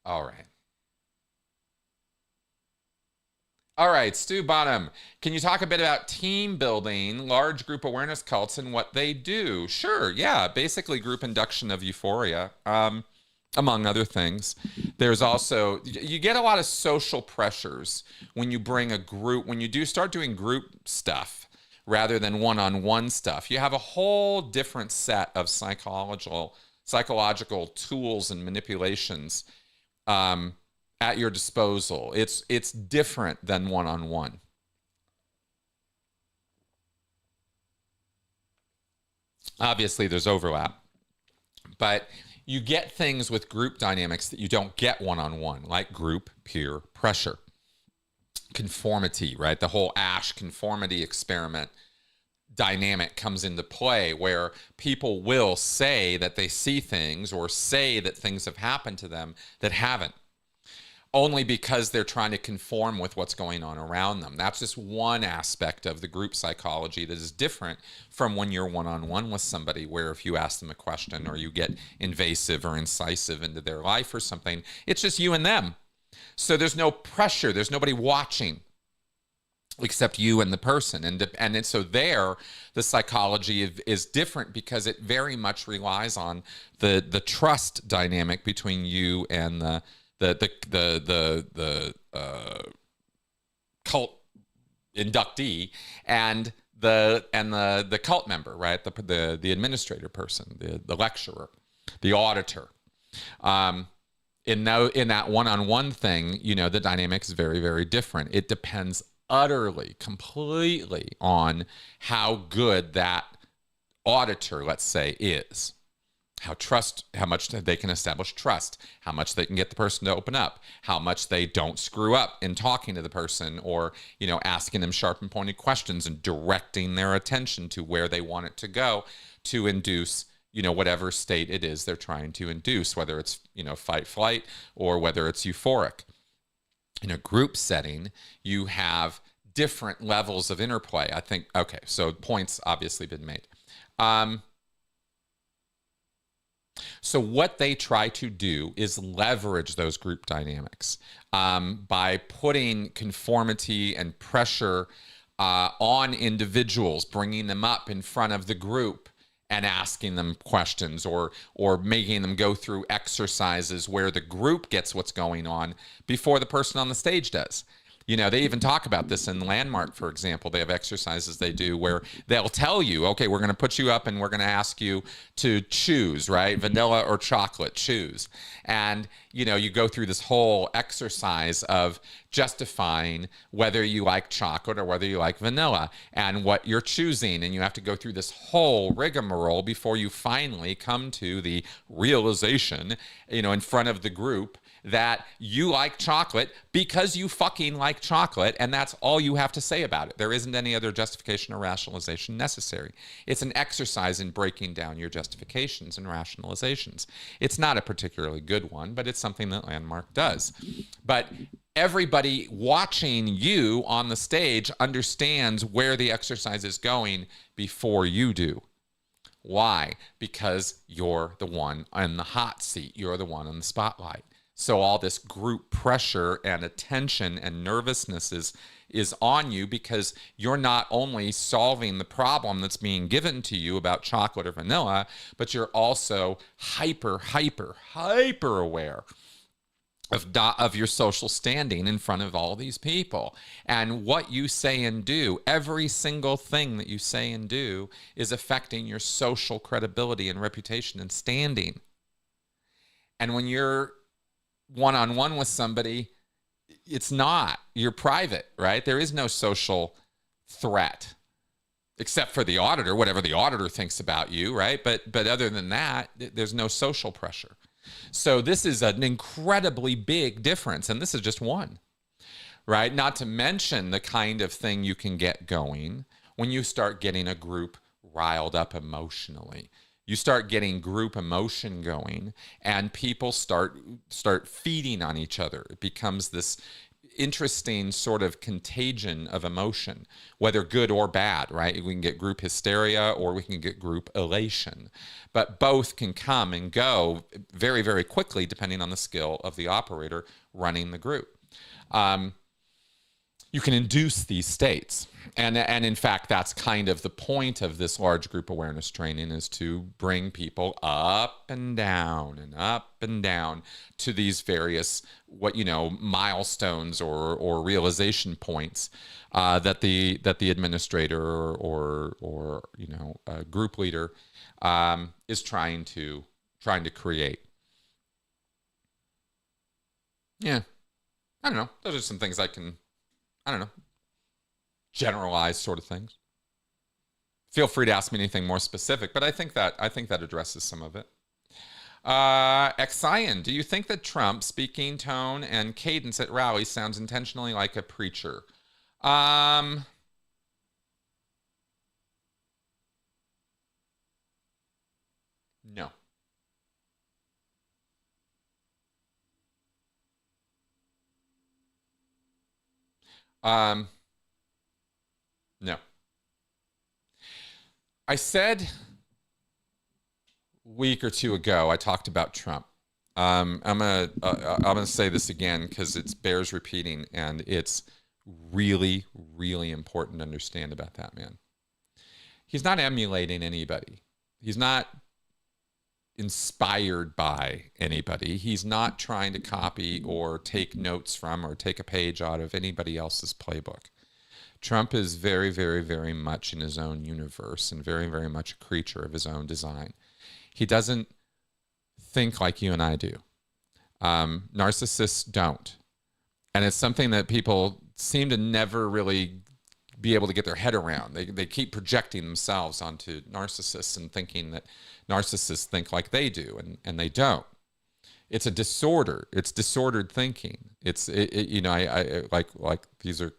A: All right. All right, Stu Bottom, can you talk a bit about team building, large group awareness cults, and what they do? Sure, yeah, basically group induction of euphoria, among other things. There's also, you get a lot of social pressures when you bring a group, when you do start doing group stuff rather than one-on-one stuff. You have a whole different set of psychological tools and manipulations at your disposal. It's different than one-on-one. Obviously, there's overlap, but you get things with group dynamics that you don't get one-on-one, like group peer pressure, conformity, right? The whole Ash conformity experiment dynamic comes into play, where people will say that they see things or say that things have happened to them that haven't, only because they're trying to conform with what's going on around them. That's just one aspect of the group psychology that is different from when you're one-on-one with somebody, where if you ask them a question or you get invasive or incisive into their life or something, it's just you and them. So there's no pressure. There's nobody watching. except you and the person. So there, the psychology is different because it very much relies on the trust dynamic between you and the cult inductee and the cult member, right? The administrator person, the lecturer, the auditor. In that one-on-one thing, the dynamic is very, very different. It depends utterly, completely on how good that auditor, let's say, is. How much they can establish trust, how much they can get the person to open up, how much they don't screw up in talking to the person, or, asking them sharp and pointed questions and directing their attention to where they want it to go to induce, whatever state it is they're trying to induce, whether it's, fight, flight, or whether it's euphoric. In a group setting, you have different levels of interplay. I think, okay, so points obviously been made. So what they try to do is leverage those group dynamics by putting conformity and pressure on individuals, bringing them up in front of the group and asking them questions, or making them go through exercises where the group gets what's going on before the person on the stage does. They even talk about this in Landmark, for example. They have exercises they do where they'll tell you, okay, we're going to put you up and we're going to ask you to choose, right? Vanilla or chocolate, choose. And, you go through this whole exercise of justifying whether you like chocolate or whether you like vanilla and what you're choosing. And you have to go through this whole rigmarole before you finally come to the realization, in front of the group, that you like chocolate because you fucking like chocolate, and that's all you have to say about it. There isn't any other justification or rationalization necessary. It's an exercise in breaking down your justifications and rationalizations. It's not a particularly good one, but it's something that Landmark does. But everybody watching you on the stage understands where the exercise is going before you do. Why? Because you're the one in the hot seat. You're the one in the spotlight. So all this group pressure and attention and nervousness is on you because you're not only solving the problem that's being given to you about chocolate or vanilla, but you're also hyper aware of your social standing in front of all these people. And what you say and do, every single thing that you say and do is affecting your social credibility and reputation and standing. And when you're one-on-one with somebody, it's not. You're private, right? There is no social threat, except for the auditor, whatever the auditor thinks about you, right? But other than that, there's no social pressure. So this is an incredibly big difference, and this is just one, right? Not to mention the kind of thing you can get going when you start getting a group riled up emotionally. You start getting group emotion going, and people start feeding on each other. It becomes this interesting sort of contagion of emotion, whether good or bad, right? We can get group hysteria or we can get group elation. But both can come and go very, very quickly depending on the skill of the operator running the group. You can induce these states. And in fact, that's kind of the point of this large group awareness training, is to bring people up and down to these various milestones or realization points that the administrator or a group leader is trying to create. Yeah, I don't know. Those are some things I don't know, generalized sort of things. Feel free to ask me anything more specific, but I think that addresses some of it. Xion, do you think that Trump's speaking tone and cadence at rallies sounds intentionally like a preacher? No. No. I said a week or two ago, I talked about Trump. I'm gonna say this again because it bears repeating, and it's really, really important to understand about that man. He's not emulating anybody. He's not inspired by anybody. He's not trying to copy or take notes from or take a page out of anybody else's playbook. Trump is very, very, very much in his own universe and very, very much a creature of his own design. He doesn't think like you and I do. Narcissists don't. And it's something that people seem to never really be able to get their head around. They keep projecting themselves onto narcissists and thinking that narcissists think like they do, and they don't. It's a disorder. It's disordered thinking. I like these are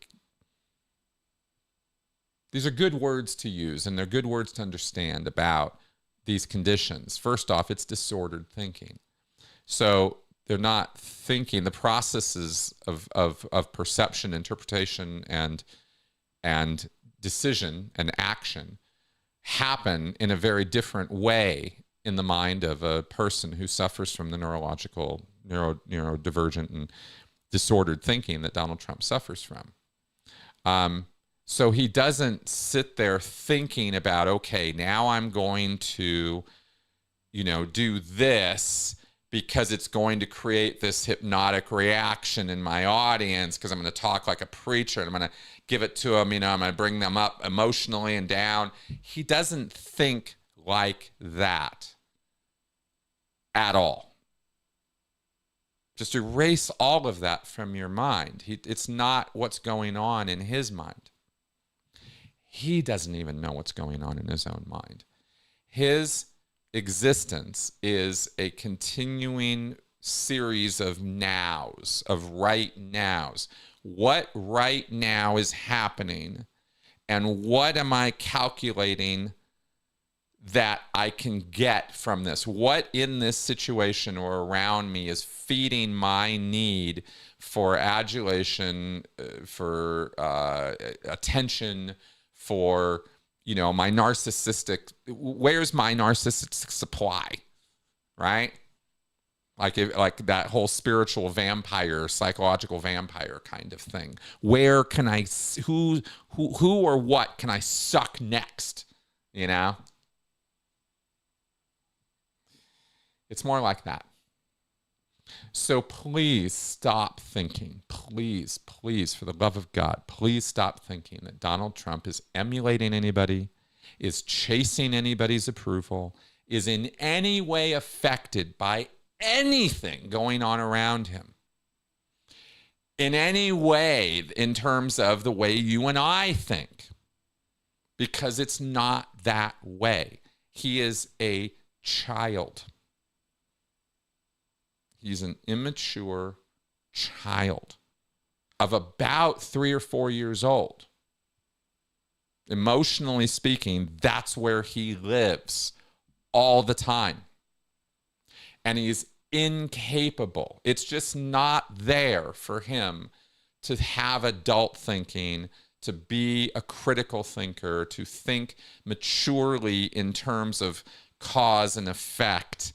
A: good words to use, and they're good words to understand about these conditions. First off, it's disordered thinking. So they're not thinking. The processes of perception, interpretation, and decision and action happen in a very different way in the mind of a person who suffers from the neurodivergent and disordered thinking that Donald Trump suffers from. So he doesn't sit there thinking about, okay, now I'm going to, do this because it's going to create this hypnotic reaction in my audience because I'm going to talk like a preacher and I'm going to give it to them, I'm going to bring them up emotionally and down. He doesn't think like that at all. Just erase all of that from your mind. It's not what's going on in his mind. He doesn't even know what's going on in his own mind. His existence is a continuing series of nows, of right nows. What right now is happening, and what am I calculating that I can get from this? What in this situation or around me is feeding my need for adulation, for attention, for my narcissistic, where's my narcissistic supply, right? Like that whole spiritual vampire, psychological vampire kind of thing. Where can I, who or what can I suck next, It's more like that. So please stop thinking, please, for the love of God, please stop thinking that Donald Trump is emulating anybody, is chasing anybody's approval, is in any way affected by anything going on around him. In any way, in terms of the way you and I think. Because it's not that way. He is a child. He's an immature child of about 3 or 4 years old. Emotionally speaking, that's where he lives all the time. And he's incapable. It's just not there for him to have adult thinking, to be a critical thinker, to think maturely in terms of cause and effect.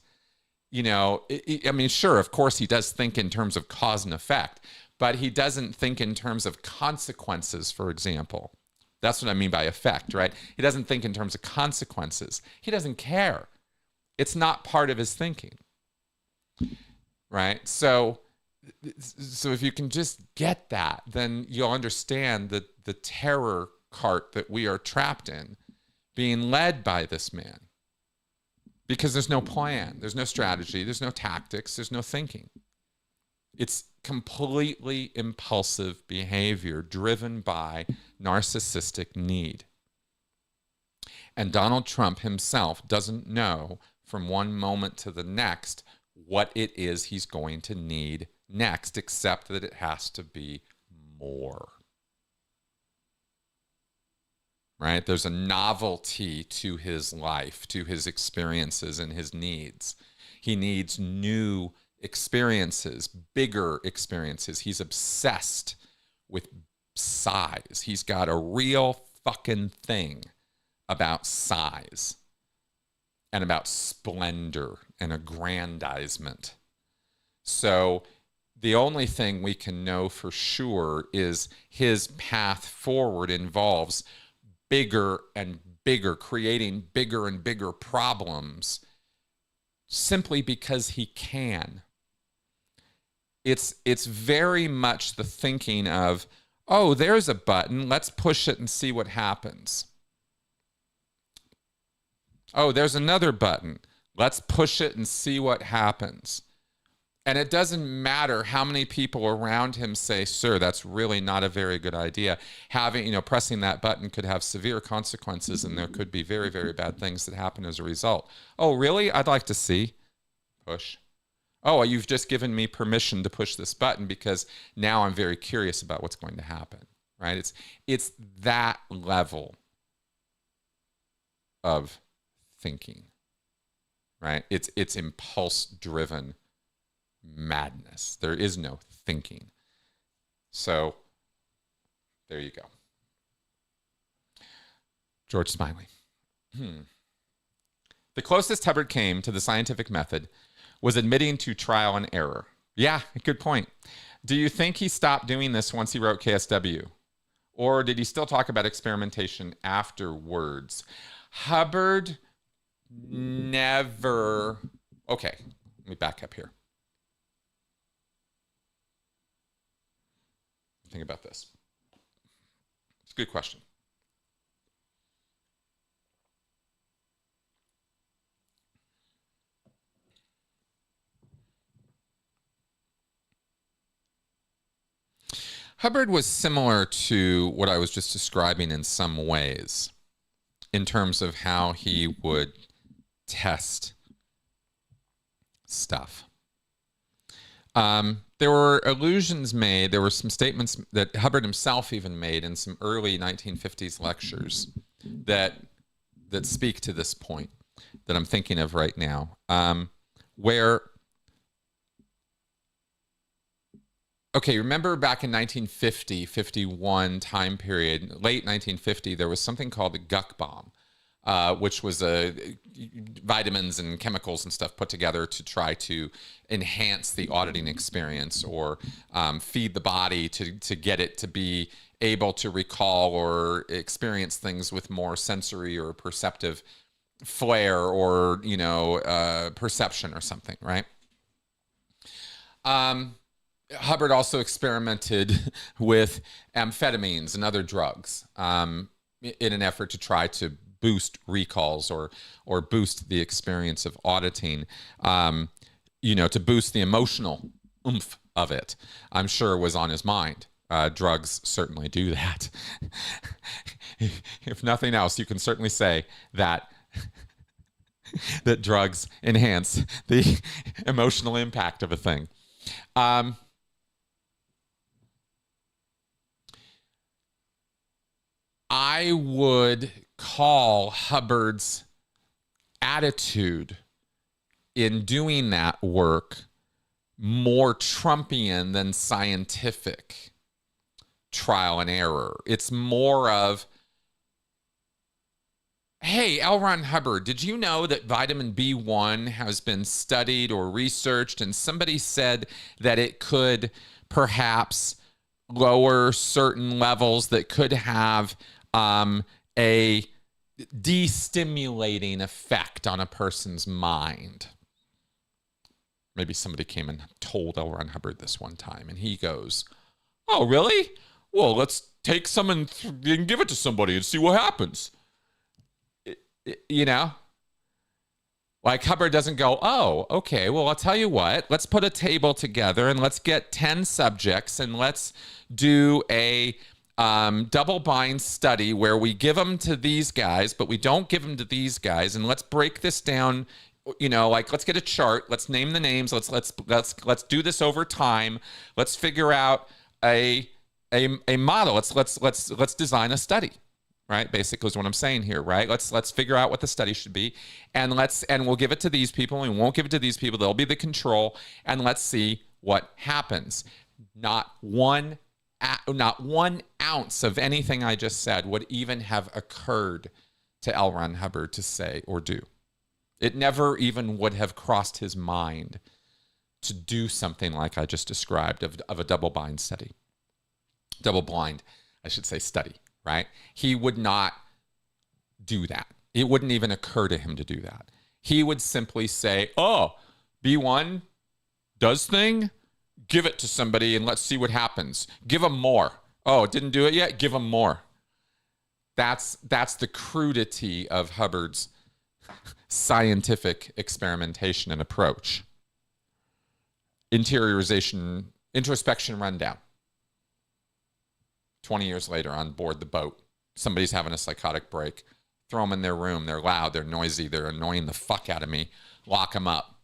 A: Sure, of course he does think in terms of cause and effect, but he doesn't think in terms of consequences, for example. That's what I mean by effect, right? He doesn't think in terms of consequences. He doesn't care. It's not part of his thinking, right? So if you can just get that, then you'll understand the terror cart that we are trapped in, being led by this man. Because there's no plan, there's no strategy, there's no tactics, there's no thinking. It's completely impulsive behavior driven by narcissistic need. And Donald Trump himself doesn't know from one moment to the next what it is he's going to need next, except that it has to be more. Right? There's a novelty to his life, to his experiences and his needs. He needs new experiences, bigger experiences. He's obsessed with size. He's got a real fucking thing about size and about splendor and aggrandizement. So The only thing we can know for sure is his path forward involves bigger and bigger, creating bigger and bigger problems simply because he can. It's very much the thinking of, oh, there's a button, let's push it and see what happens. Oh, there's another button, let's push it and see what happens. And it doesn't matter how many people around him say, sir, that's really not a very good idea. Pressing that button could have severe consequences, and there could be very, very bad things that happen as a result. Oh, really? I'd like to see. Push. Oh, you've just given me permission to push this button because now I'm very curious about what's going to happen, right? It's that level of thinking, right? It's impulse-driven madness. There is no thinking. So there you go. George Smiley. The closest Hubbard came to the scientific method was admitting to trial and error. Yeah, good point. Do you think he stopped doing this once he wrote KSW? Or did he still talk about experimentation afterwards? Hubbard never... Okay, let me back up here. Think about this. It's a good question. Hubbard was similar to what I was just describing in some ways, in terms of how he would test stuff. There were allusions made, there were some statements that Hubbard himself even made in some early 1950s lectures that speak to this point that I'm thinking of right now, where, okay, remember back in 1950, 51 time period, late 1950, there was something called the Guck bomb, which was vitamins and chemicals and stuff put together to try to enhance the auditing experience or feed the body to get it to be able to recall or experience things with more sensory or perceptive flair or, perception or something, right? Hubbard also experimented with amphetamines and other drugs in an effort to try to boost recalls or boost the experience of auditing, to boost the emotional oomph of it. I'm sure was on his mind. Drugs certainly do that. If nothing else, you can certainly say that that drugs enhance the emotional impact of a thing. I would call Hubbard's attitude in doing that work more Trumpian than scientific trial and error. It's more of, hey, L. Ron Hubbard, did you know that vitamin B1 has been studied or researched, and somebody said that it could perhaps lower certain levels that could have a destimulating effect on a person's mind? Maybe somebody came and told L. Ron Hubbard this one time, and he goes, oh, really? Well, let's take some and give it to somebody and see what happens. Like Hubbard doesn't go, oh, okay, well, I'll tell you what, let's put a table together and let's get 10 subjects and let's do a double-blind study where we give them to these guys, but we don't give them to these guys, and let's break this down. Let's get a chart. Let's name the names. Let's do this over time. Let's figure out a model. Let's design a study. Right, basically is what I'm saying here. Right, let's figure out what the study should be, and we'll give it to these people, and we won't give it to these people. They'll be the control, and let's see what happens. Not one ounce of anything I just said would even have occurred to L. Ron Hubbard to say or do. It never even would have crossed his mind to do something like I just described of a double-blind study. Double-blind, I should say, study, right? He would not do that. It wouldn't even occur to him to do that. He would simply say, oh, B1 does thing, give it to somebody and let's see what happens. Give them more. Oh, didn't do it yet? Give them more. That's the crudity of Hubbard's scientific experimentation and approach. Interiorization, introspection rundown. 20 years later on board the boat, somebody's having a psychotic break. Throw them in their room. They're loud. They're noisy. They're annoying the fuck out of me. Lock them up.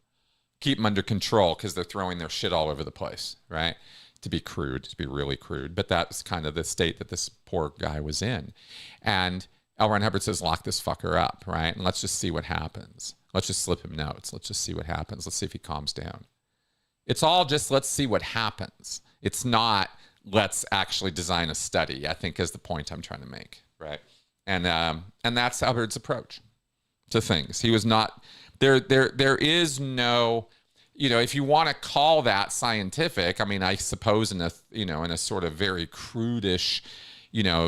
A: Keep them under control because they're throwing their shit all over the place, right? To be crude, to be really crude. But that's kind of the state that this poor guy was in. And L. Ron Hubbard says, lock this fucker up, right? And let's just see what happens. Let's just slip him notes. Let's just see what happens. Let's see if he calms down. It's all just let's see what happens. It's not let's actually design a study, I think is the point I'm trying to make, right? And that's Hubbard's approach to things. He was not... There is no, if you want to call that scientific, I mean, I suppose in a sort of very crudish,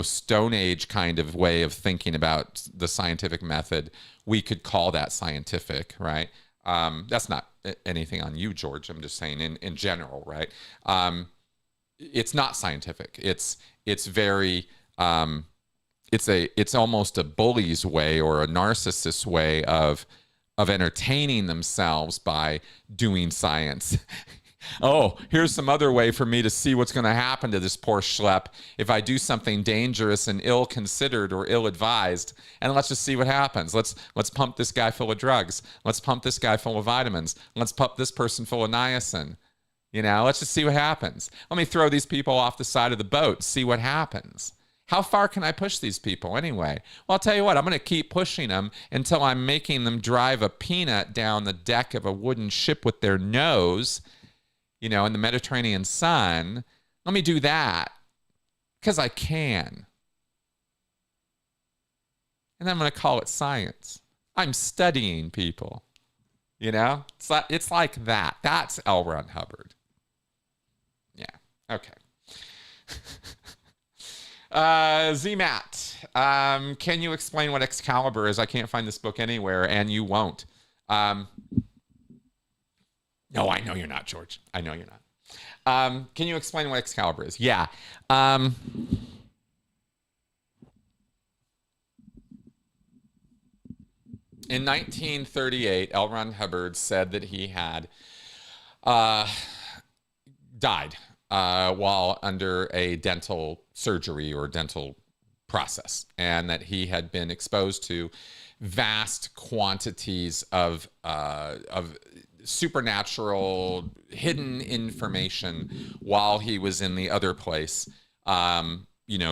A: Stone Age kind of way of thinking about the scientific method, we could call that scientific, right? That's not anything on you, George. I'm just saying in general, right? It's not scientific. It's very, it's almost a bully's way or a narcissist's way of entertaining themselves by doing science. Oh, here's some other way for me to see what's going to happen to this poor schlep if I do something dangerous and ill-considered or ill-advised, and let's just see what happens. Let's pump this guy full of drugs. Let's pump this guy full of vitamins. Let's pump this person full of niacin. Let's just see what happens. Let me throw these people off the side of the boat, see what happens. How far can I push these people anyway? Well, I'll tell you what, I'm going to keep pushing them until I'm making them drive a peanut down the deck of a wooden ship with their nose, in the Mediterranean sun. Let me do that because I can. And then I'm going to call it science. I'm studying people. It's like that. That's L. Ron Hubbard. Yeah. Okay. ZMAT, can you explain what Excalibur is? I can't find this book anywhere, and you won't. No, I know you're not, George. I know you're not. Can you explain what Excalibur is? Yeah. In 1938, L. Ron Hubbard said that he had died while under a dental surgery or dental process, and that he had been exposed to vast quantities of supernatural hidden information while he was in the other place,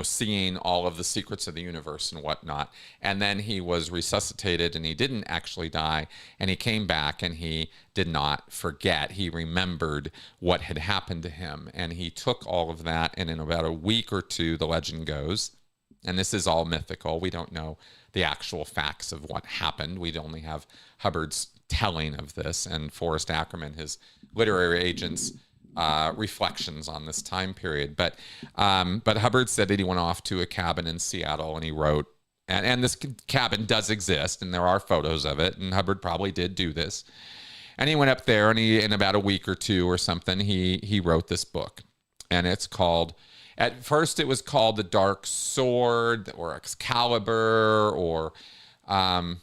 A: seeing all of the secrets of the universe and whatnot. And then he was resuscitated and he didn't actually die. And he came back and he did not forget. He remembered what had happened to him. And he took all of that. And in about a week or two, the legend goes, and this is all mythical. We don't know the actual facts of what happened. We only have Hubbard's telling of this and Forrest Ackerman, his literary agent's reflections on this time period. But Hubbard said that he went off to a cabin in Seattle and he wrote, and this cabin does exist and there are photos of it, and Hubbard probably did do this. And he went up there and in about a week or two or something, he wrote this book. And it's called, at first it was called The Dark Sword or Excalibur, or I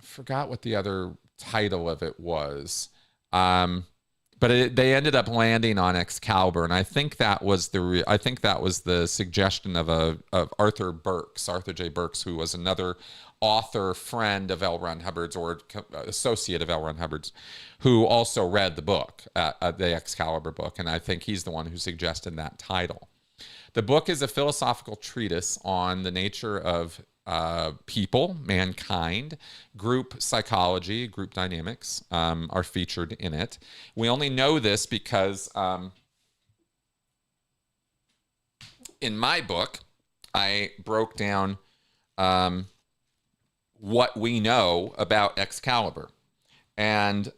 A: forgot what the other title of it was. But they ended up landing on Excalibur, and I think that was the suggestion of Arthur J. Burks, who was another author friend of L. Ron Hubbard's, or associate of L. Ron Hubbard's, who also read the book, the Excalibur book, and I think he's the one who suggested that title. The book is a philosophical treatise on the nature of people, mankind. Group psychology, group dynamics are featured in it. We only know this because in my book, I broke down what we know about Excalibur. and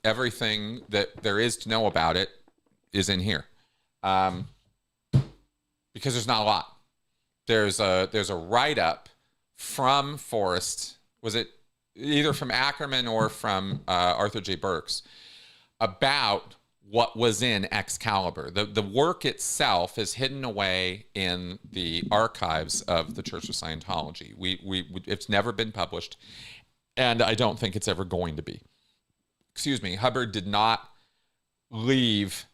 A: everything that there is to know about it is in here, because there's not a lot. There's a write-up from Forrest. Was it either from Ackerman or from Arthur J. Burks about what was in Excalibur? The work itself is hidden away in the archives of the Church of Scientology. It's never been published, and I don't think it's ever going to be. Excuse me. Hubbard did not leave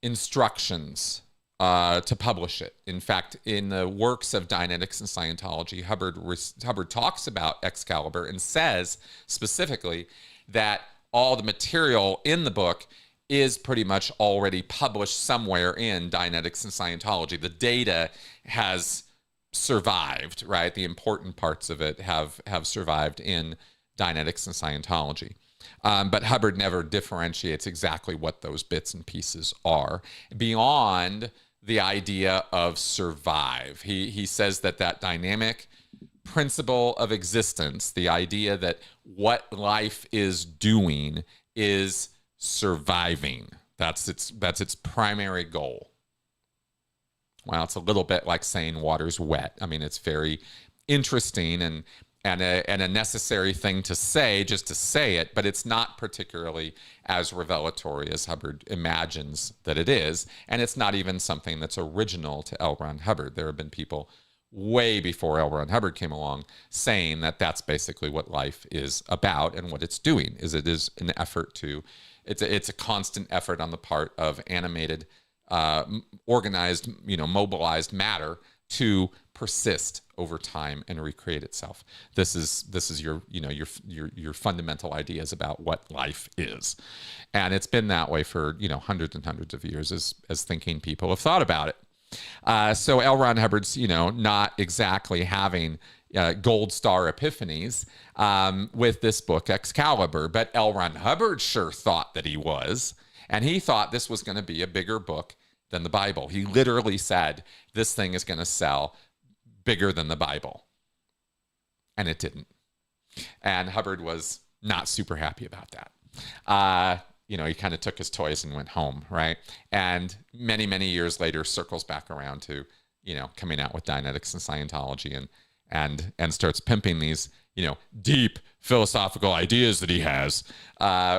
A: instructions to publish it. In fact, in the works of Dianetics and Scientology, Hubbard talks about Excalibur and says specifically that all the material in the book is pretty much already published somewhere in Dianetics and Scientology. The data has survived, right? The important parts of it have survived in Dianetics and Scientology. But Hubbard never differentiates exactly what those bits and pieces are beyond the idea of survive. He says that dynamic principle of existence, the idea that what life is doing is surviving. That's its primary goal. Well, it's a little bit like saying water's wet. I mean, it's very interesting and a necessary thing to say, just to say it, but it's not particularly as revelatory as Hubbard imagines that it is, and it's not even something that's original to L. Ron Hubbard. There have been people way before L. Ron Hubbard came along saying that that's basically what life is about, and what it's doing is it is an effort to, it's a constant effort on the part of animated, organized, mobilized matter to persist over time and recreate itself. This is your fundamental ideas about what life is, and it's been that way for hundreds and hundreds of years as thinking people have thought about it. So L. Ron Hubbard's not exactly having gold star epiphanies with this book Excalibur, but L. Ron Hubbard sure thought that he was, and he thought this was going to be a bigger book than the Bible. He literally said this thing is going to sell bigger than the Bible, and it didn't. And Hubbard was not super happy about that. He kind of took his toys and went home, right? And many, many years later, circles back around to coming out with Dianetics and Scientology, and starts pimping these deep philosophical ideas that he has,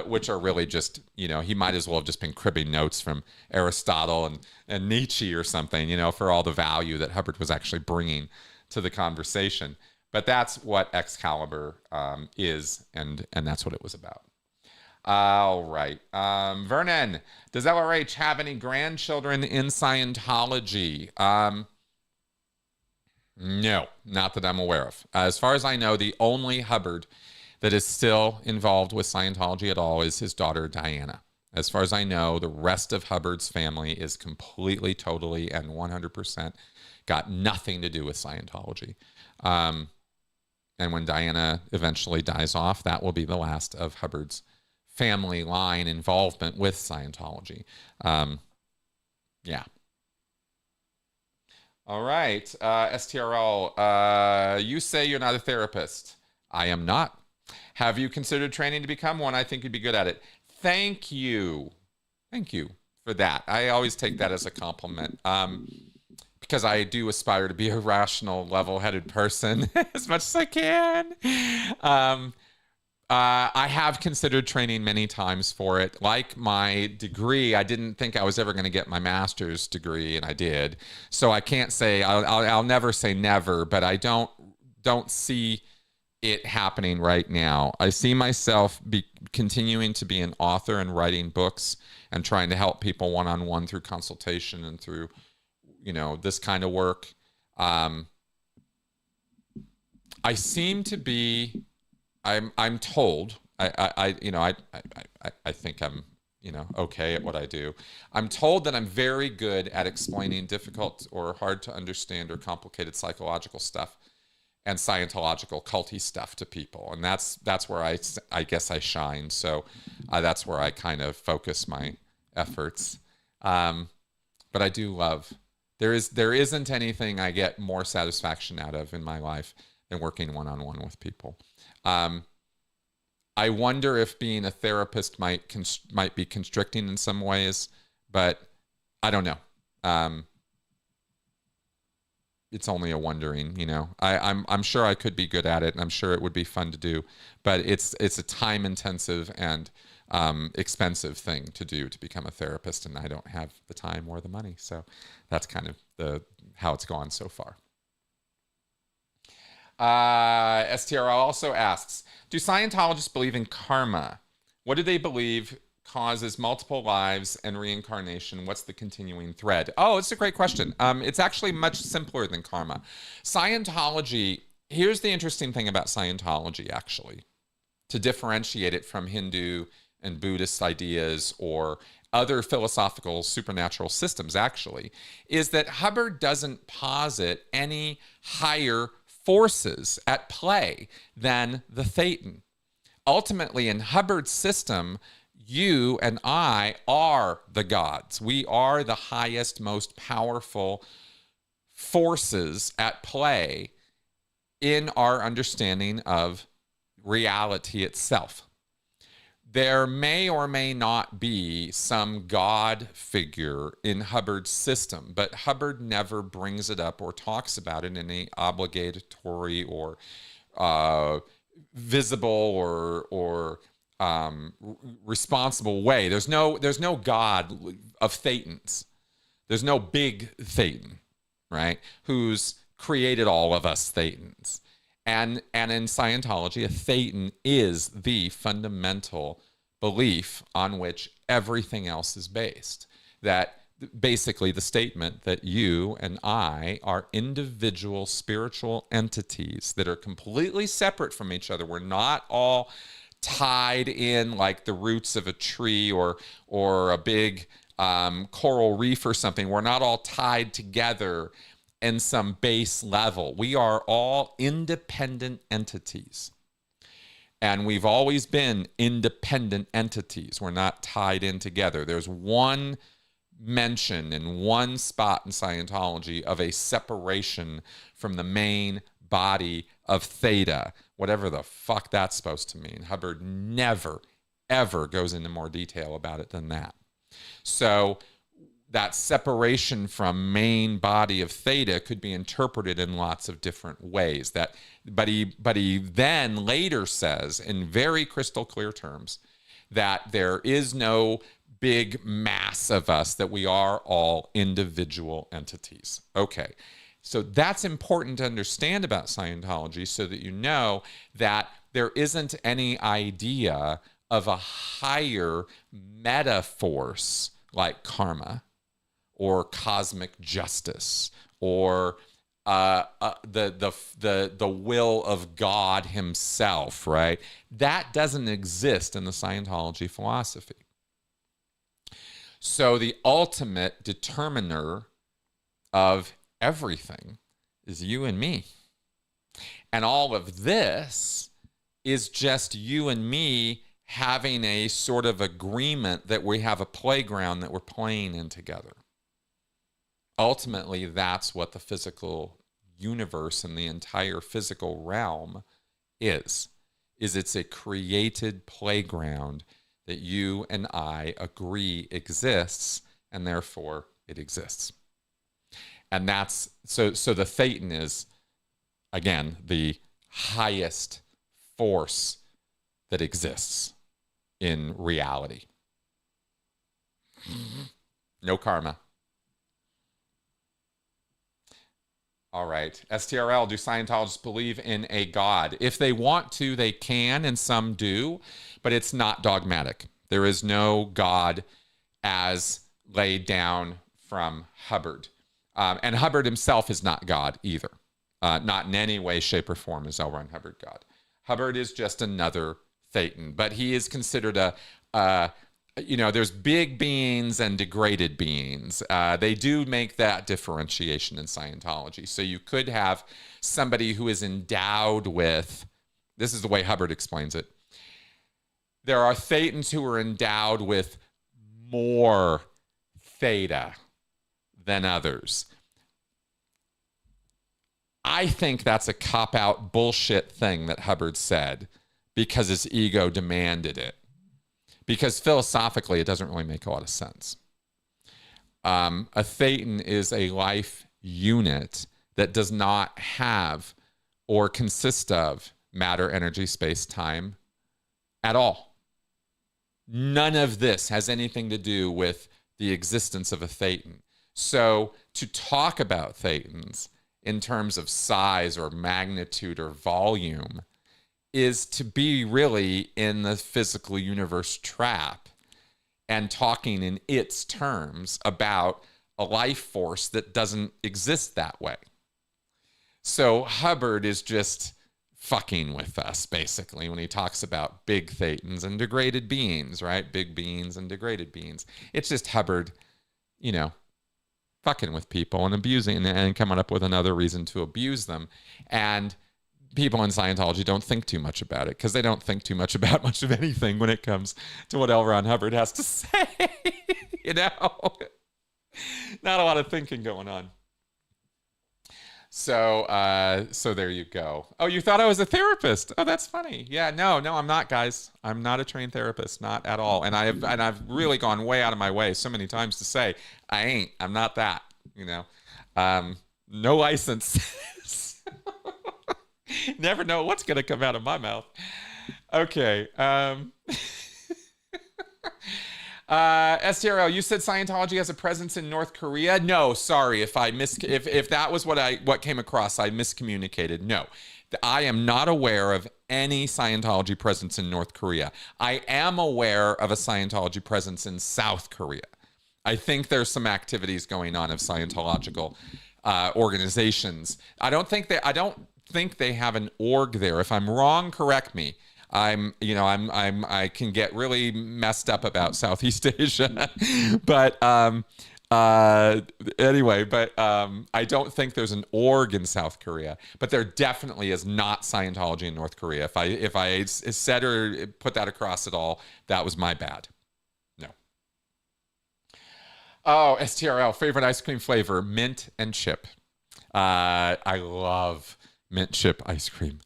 A: which are really just, he might as well have just been cribbing notes from Aristotle and Nietzsche or something, for all the value that Hubbard was actually bringing to the conversation. But that's what Excalibur is, and that's what it was about. All right. Vernon, does LRH have any grandchildren in Scientology? No, not that I'm aware of. As far as I know, the only Hubbard that is still involved with Scientology at all is his daughter, Diana. As far as I know, the rest of Hubbard's family is completely, totally, and 100% got nothing to do with Scientology. And when Diana eventually dies off, that will be the last of Hubbard's family line involvement with Scientology. Yeah. All right, STRL, you say you're not a therapist. I am not. Have you considered training to become one? I think you'd be good at it. Thank you. Thank you for that. I always take that as a compliment, because I do aspire to be a rational, level-headed person as much as I can. I have considered training many times for it. Like my degree, I didn't think I was ever going to get my master's degree, and I did. So I can't say, I'll never say never, but I don't see it happening right now. I see myself continuing to be an author and writing books and trying to help people one-on-one through consultation and through, this kind of work. I seem to be... I'm told, I think I'm, okay at what I do. I'm told that I'm very good at explaining difficult or hard to understand or complicated psychological stuff and Scientological culty stuff to people. And that's where I guess I shine. So that's where I kind of focus my efforts. But I do love, there isn't anything I get more satisfaction out of in my life than working one-on-one with people. I wonder if being a therapist might be constricting in some ways, but I don't know. It's only a wondering, you know. I'm sure I could be good at it, and I'm sure it would be fun to do, but it's a time intensive and expensive thing to do, to become a therapist, and I don't have the time or the money. So that's kind of how it's gone so far. STRL also asks, do Scientologists believe in karma? What do they believe causes multiple lives and reincarnation? What's the continuing thread? Oh, it's a great question. It's actually much simpler than karma. Scientology, here's the interesting thing about Scientology, actually, to differentiate it from Hindu and Buddhist ideas or other philosophical supernatural systems, actually, is that Hubbard doesn't posit any higher forces at play than the Thetan. Ultimately, in Hubbard's system, you and I are the gods. We are the highest, most powerful forces at play in our understanding of reality itself. There may or may not be some God figure in Hubbard's system, but Hubbard never brings it up or talks about it in any obligatory or visible or responsible way. There's no God of Thetans. There's no big Thetan, right? Who's created all of us Thetans. And in Scientology, a Thetan is the fundamental belief on which everything else is based. That basically the statement that you and I are individual spiritual entities that are completely separate from each other. We're not all tied in like the roots of a tree or a big coral reef or something. We're not all tied together in some base level. We are all independent entities. And we've always been independent entities. We're not tied in together. There's one mention in one spot in Scientology of a separation from the main body of Theta, whatever the fuck that's supposed to mean. Hubbard never, ever goes into more detail about it than that. So that separation from main body of Theta could be interpreted in lots of different ways. But he then later says in very crystal clear terms that there is no big mass of us, that we are all individual entities. Okay, so that's important to understand about Scientology, so that you know that there isn't any idea of a higher meta force like karma or cosmic justice or the will of God himself, right? That doesn't exist in the Scientology philosophy. So the ultimate determiner of everything is you and me. And all of this is just you and me having a sort of agreement that we have a playground that we're playing in together. Ultimately, that's what the physical universe and the entire physical realm is it's a created playground that you and I agree exists, and therefore it exists. And that's, so the Thetan is, again, the highest force that exists in reality. No karma. All right. STRL, do Scientologists believe in a God? If they want to, they can, and some do, but it's not dogmatic. There is no God as laid down from Hubbard. And Hubbard himself is not God either. Not in any way, shape, or form is L. Ron Hubbard God. Hubbard is just another Thetan, but he is considered there's big beings and degraded beings. They do make that differentiation in Scientology. So you could have somebody who is endowed with, this is the way Hubbard explains it. There are Thetans who are endowed with more theta than others. I think that's a cop-out bullshit thing that Hubbard said, because his ego demanded it. Because philosophically, it doesn't really make a lot of sense. A thetan is a life unit that does not have or consist of matter, energy, space, time at all. None of this has anything to do with the existence of a thetan. So to talk about thetans in terms of size or magnitude or volume is to be really in the physical universe trap and talking in its terms about a life force that doesn't exist that way. So Hubbard is just fucking with us, basically, when he talks about big thetans and degraded beings, right? Big beings and degraded beings. It's just Hubbard, you know, fucking with people and abusing and coming up with another reason to abuse them. And people in Scientology don't think too much about it because they don't think too much about much of anything when it comes to what L. Ron Hubbard has to say. You know, not a lot of thinking going on. So there you go. Oh, you thought I was a therapist? Oh, that's funny. Yeah, no, I'm not, guys. I'm not a trained therapist, not at all. And I've really gone way out of my way so many times to say I'm not that. You know, no license. Never know what's going to come out of my mouth. Okay. STRL, you said Scientology has a presence in North Korea? No, sorry if that was what came across, I miscommunicated. No. I am not aware of any Scientology presence in North Korea. I am aware of a Scientology presence in South Korea. I think there's some activities going on of Scientological organizations. I don't think they have an org there. If I'm wrong, correct me. I can get really messed up about Southeast Asia, but anyway, I don't think there's an org in South Korea, but there definitely is not Scientology in North Korea. If I said or put that across at all, that was my bad. No. Oh, STRL, favorite ice cream flavor, mint and chip. I love mint chip ice cream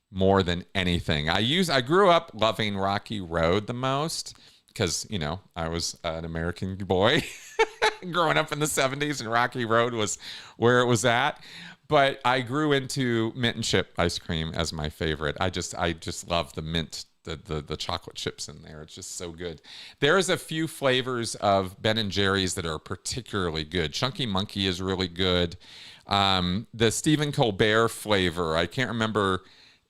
A: more than anything. I grew up loving Rocky Road the most because, you know, I was an American boy growing up in the 70s and Rocky Road was where it was at. But I grew into mint and chip ice cream as my favorite. I just love the mint, the chocolate chips in there. It's just so good. There's a few flavors of Ben and Jerry's that are particularly good. Chunky Monkey is really good. The Stephen Colbert flavor, I can't remember.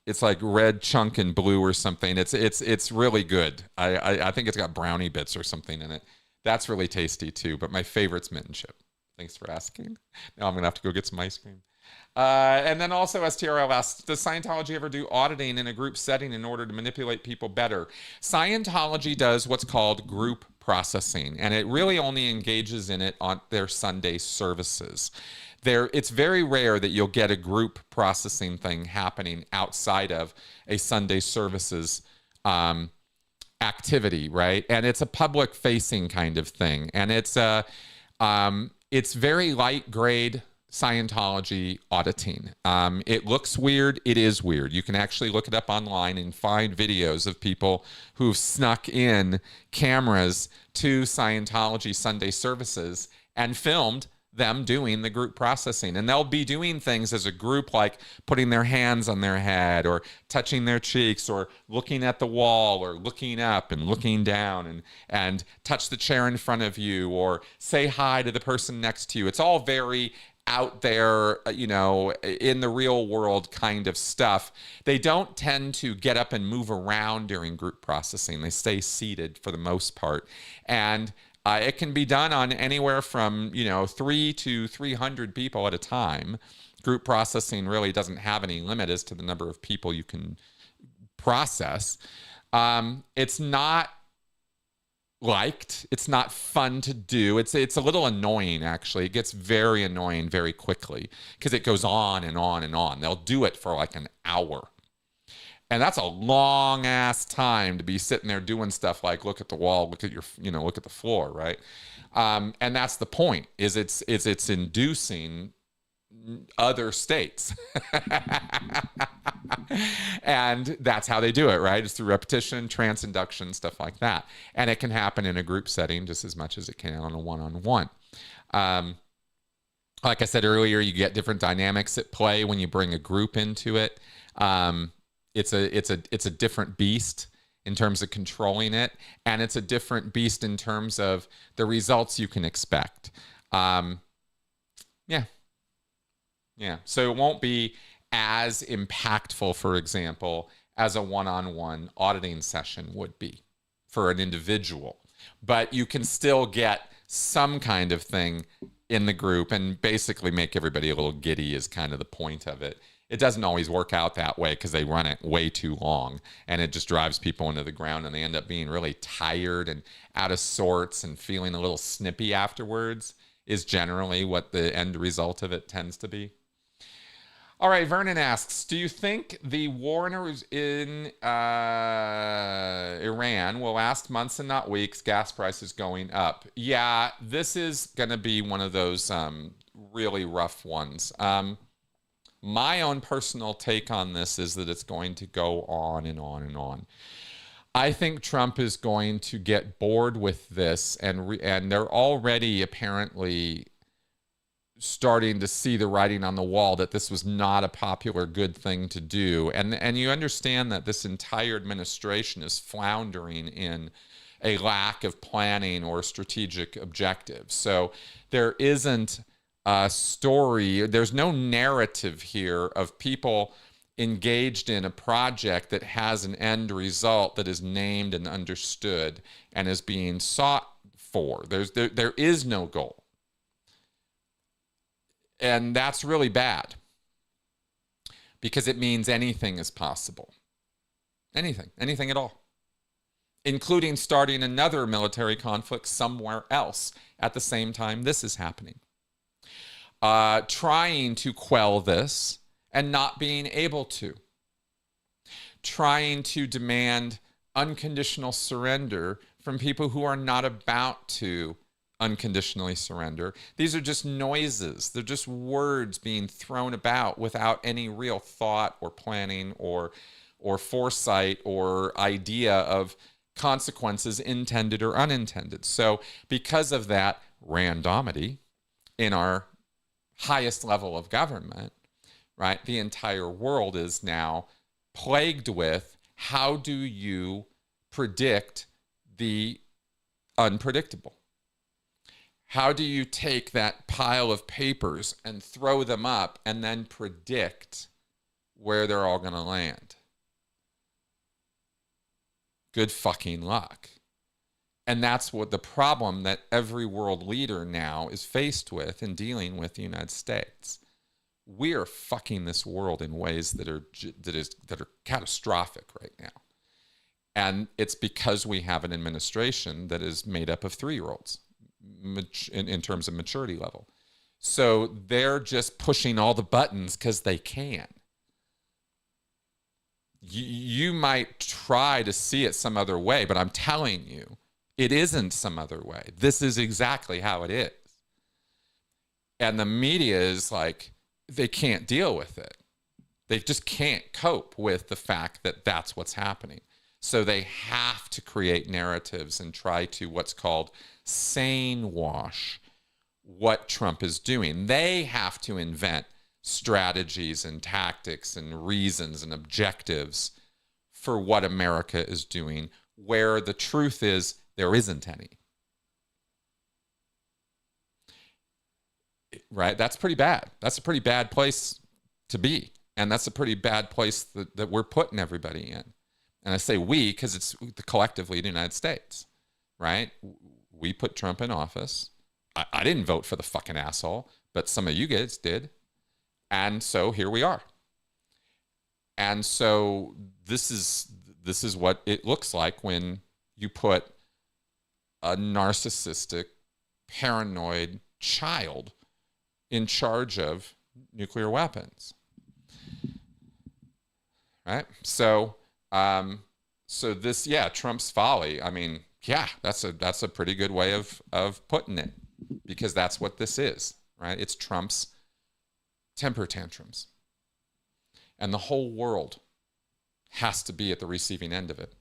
A: It's like red chunk and blue or something. It's really good. I think it's got brownie bits or something in it. That's really tasty too. But my favorite's mint and chip. Thanks for asking. Now I'm gonna have to go get some ice cream. And then also STRL asks, does Scientology ever do auditing in a group setting in order to manipulate people better? Scientology does what's called group processing, and it really only engages in it on their Sunday services. It's very rare that you'll get a group processing thing happening outside of a Sunday services activity, right? And it's a public-facing kind of thing, and it's very light grade Scientology auditing. It looks weird. It is weird. You can actually look it up online and find videos of people who've snuck in cameras to Scientology Sunday services and filmed them doing the group processing. And they'll be doing things as a group like putting their hands on their head or touching their cheeks or looking at the wall or looking up and looking down and touch the chair in front of you or say hi to the person next to you. It's all very out there, you know, in the real world kind of stuff. They don't tend to get up and move around during group processing. They stay seated for the most part. And it can be done on anywhere from, 3 to 300 people at a time. Group processing really doesn't have any limit as to the number of people you can process. It's not liked. It's not fun to do. It's a little annoying, actually. It gets very annoying very quickly because it goes on and on and on. They'll do it for like an hour. And that's a long ass time to be sitting there doing stuff like look at the wall, look at look at the floor, right? And that's the point. Is it's inducing other states. And that's how they do it, right? It's through repetition, trance induction, stuff like that. And it can happen in a group setting just as much as it can on a one-on-one. Like I said earlier, you get different dynamics at play when you bring a group into it. It's a different beast in terms of controlling it, and it's a different beast in terms of the results you can expect. Yeah. So it won't be as impactful, for example, as a one-on-one auditing session would be for an individual. But you can still get some kind of thing in the group and basically make everybody a little giddy is kind of the point of it. It doesn't always work out that way because they run it way too long and it just drives people into the ground and they end up being really tired and out of sorts and feeling a little snippy afterwards is generally what the end result of it tends to be. All right, Vernon asks, do you think the war in Iran will last months and not weeks, gas prices going up? Yeah, this is going to be one of those really rough ones. My own personal take on this is that it's going to go on and on and on. I think Trump is going to get bored with this, and they're already apparently starting to see the writing on the wall that this was not a popular good thing to do. And you understand that this entire administration is floundering in a lack of planning or strategic objectives. So there isn't a story, there's no narrative here of people engaged in a project that has an end result that is named and understood and is being sought for. There is no goal. And that's really bad because it means anything is possible. Anything at all, including starting another military conflict somewhere else at the same time this is happening. Trying to quell this and not being able to. Trying to demand unconditional surrender from people who are not about to unconditionally surrender. These are just noises. They're just words being thrown about without any real thought or planning or foresight or idea of consequences intended or unintended. So because of that randomity in our highest level of government, right, the entire world is now plagued with how do you predict the unpredictable? How do you take that pile of papers and throw them up and then predict where they're all going to land? Good fucking luck. And that's what the problem that every world leader now is faced with in dealing with the United States. We are fucking this world in ways that are catastrophic right now. And it's because we have an administration that is made up of 3-year-olds. In terms of maturity level. So they're just pushing all the buttons because they can. You might try to see it some other way, but I'm telling you, it isn't some other way. This is exactly how it is. And the media is like, they can't deal with it. They just can't cope with the fact that that's what's happening. So they have to create narratives and try to what's called sane wash what Trump is doing. They have to invent strategies and tactics and reasons and objectives for what America is doing, where the truth is there isn't any. Right? That's pretty bad. That's a pretty bad place to be. And that's a pretty bad place that we're putting everybody in. And I say we because it's collectively the United States, right? We put Trump in office. I didn't vote for the fucking asshole, but some of you guys did. And so here we are. And so this is what it looks like when you put a narcissistic, paranoid child in charge of nuclear weapons. Right? So this, yeah, Trump's folly. I mean, yeah, that's a pretty good way of putting it, because that's what this is, right? It's Trump's temper tantrums. And the whole world has to be at the receiving end of it.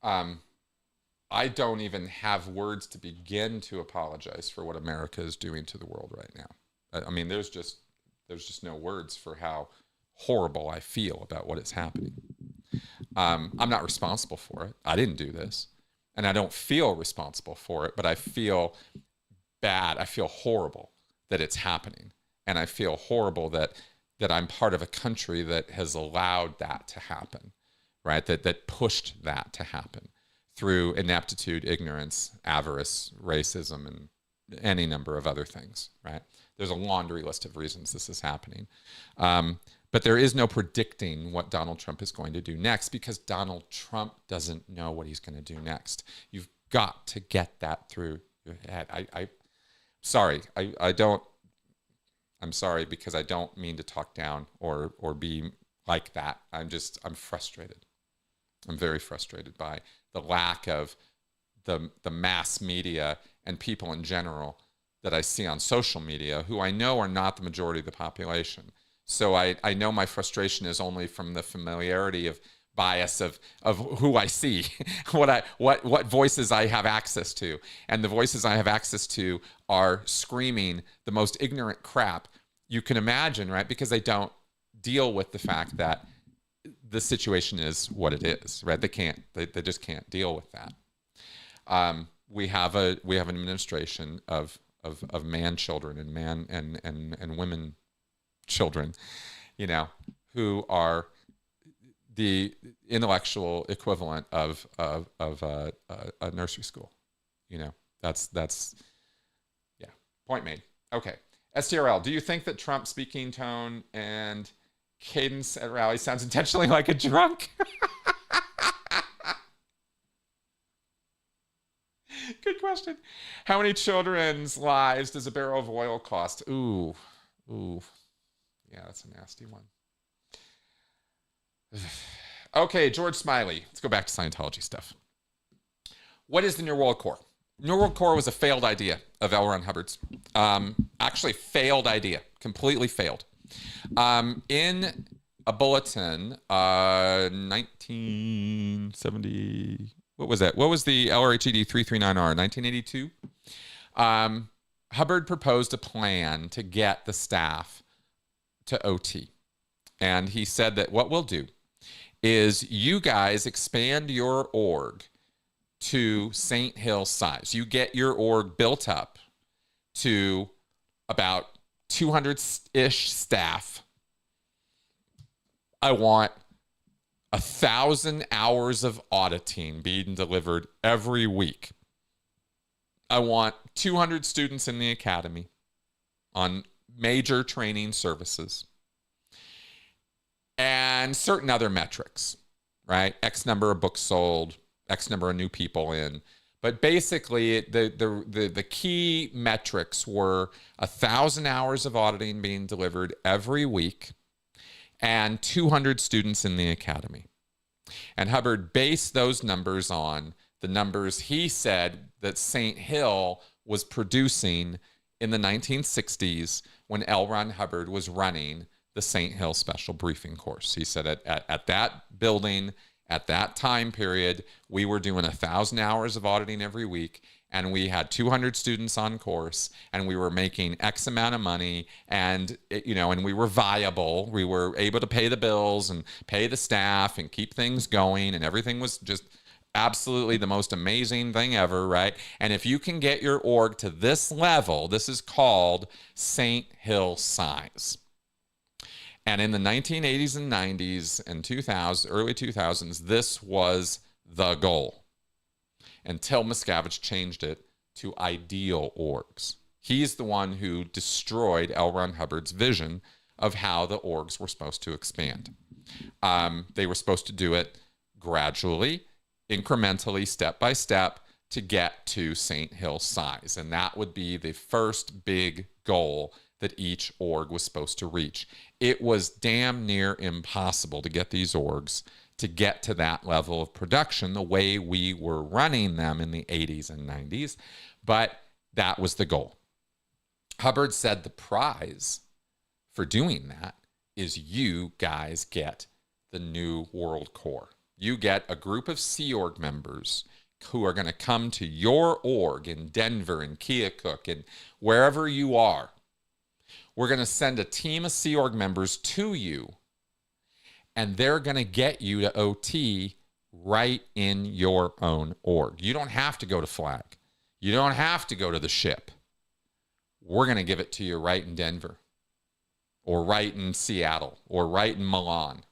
A: I don't even have words to begin to apologize for what America is doing to the world right now. I mean, there's just no words for how horrible I feel about what is happening. I'm not responsible for it. I didn't do this. And I don't feel responsible for it, but I feel bad. I feel horrible that it's happening. And I feel horrible that I'm part of a country that has allowed that to happen, right? That pushed that to happen through ineptitude, ignorance, avarice, racism, and any number of other things, right? There's a laundry list of reasons this is happening. But there is no predicting what Donald Trump is going to do next, because Donald Trump doesn't know what he's going to do next. You've got to get that through your head. I'm sorry, because I don't mean to talk down or be like that. I'm frustrated. I'm very frustrated by the lack of the mass media and people in general that I see on social media, who I know are not the majority of the population. So I know my frustration is only from the familiarity of bias of who I see, what voices I have access to. And the voices I have access to are screaming the most ignorant crap you can imagine, right? Because they don't deal with the fact that the situation is what it is, right? They just can't deal with that. We have an administration of man children and man and women children, who are the intellectual equivalent of a nursery school. That's point made. Okay. STRL, do you think that Trump's speaking tone and cadence at rallies sounds intentionally like a drunk? Good question. How many children's lives does a barrel of oil cost? Ooh. Yeah, that's a nasty one. Okay, George Smiley. Let's go back to Scientology stuff. What is the New World Corps? New World Corps was a failed idea of L. Ron Hubbard's. Actually, failed idea. Completely failed. In a bulletin, 1970... What was that? What was the LRHED 339R? 1982? Hubbard proposed a plan to get the staff to OT. And he said that what we'll do is you guys expand your org to St. Hill size. You get your org built up to about 200-ish staff. I want 1,000 hours of auditing being delivered every week. I want 200 students in the academy on major training services and certain other metrics, right? X number of books sold, X number of new people in. But basically, the key metrics were 1,000 hours of auditing being delivered every week and 200 students in the academy. And Hubbard based those numbers on the numbers he said that St. Hill was producing in the 1960s when L. Ron Hubbard was running the St. Hill Special Briefing Course. He said at that building, at that time period, we were doing 1,000 hours of auditing every week, and we had 200 students on course, and we were making X amount of money, and and we were viable. We were able to pay the bills and pay the staff and keep things going, and everything was just absolutely the most amazing thing ever, right? And if you can get your org to this level, this is called St. Hill size. And in the 1980s and 90s and early 2000s, this was the goal, until Miscavige changed it to ideal orgs. He's the one who destroyed L. Ron Hubbard's vision of how the orgs were supposed to expand. They were supposed to do it gradually, incrementally, step by step, to get to St. Hill size. And that would be the first big goal that each org was supposed to reach. It was damn near impossible to get these orgs to get to that level of production the way we were running them in the 80s and 90s, but that was the goal. Hubbard said the prize for doing that is you guys get the New World Corps. You get a group of Sea Org members who are going to come to your org in Denver and Keokuk and wherever you are. We're going to send a team of Sea Org members to you, and they're going to get you to OT right in your own org. You don't have to go to Flag. You don't have to go to the ship. We're going to give it to you right in Denver, or right in Seattle, or right in Milan.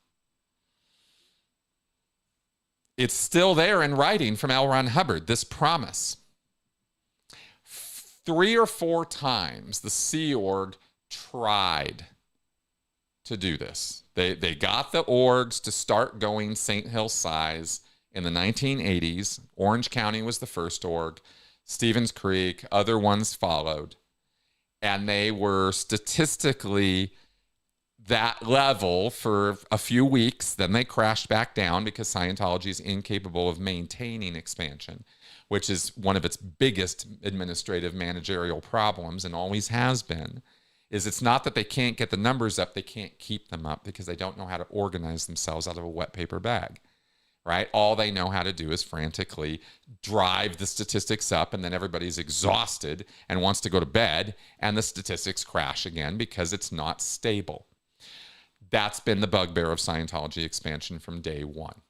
A: It's still there in writing from L. Ron Hubbard, this promise. 3 or 4 times the Sea Org tried to do this. They got the orgs to start going St. Hill size in the 1980s. Orange County was the first org. Stevens Creek, other ones followed. And they were statistically that level for a few weeks. Then they crashed back down because Scientology is incapable of maintaining expansion, which is one of its biggest administrative managerial problems and always has been. Is it's not that they can't get the numbers up, they can't keep them up because they don't know how to organize themselves out of a wet paper bag, right? All they know how to do is frantically drive the statistics up, and then everybody's exhausted and wants to go to bed, and the statistics crash again because it's not stable. That's been the bugbear of Scientology expansion from day one.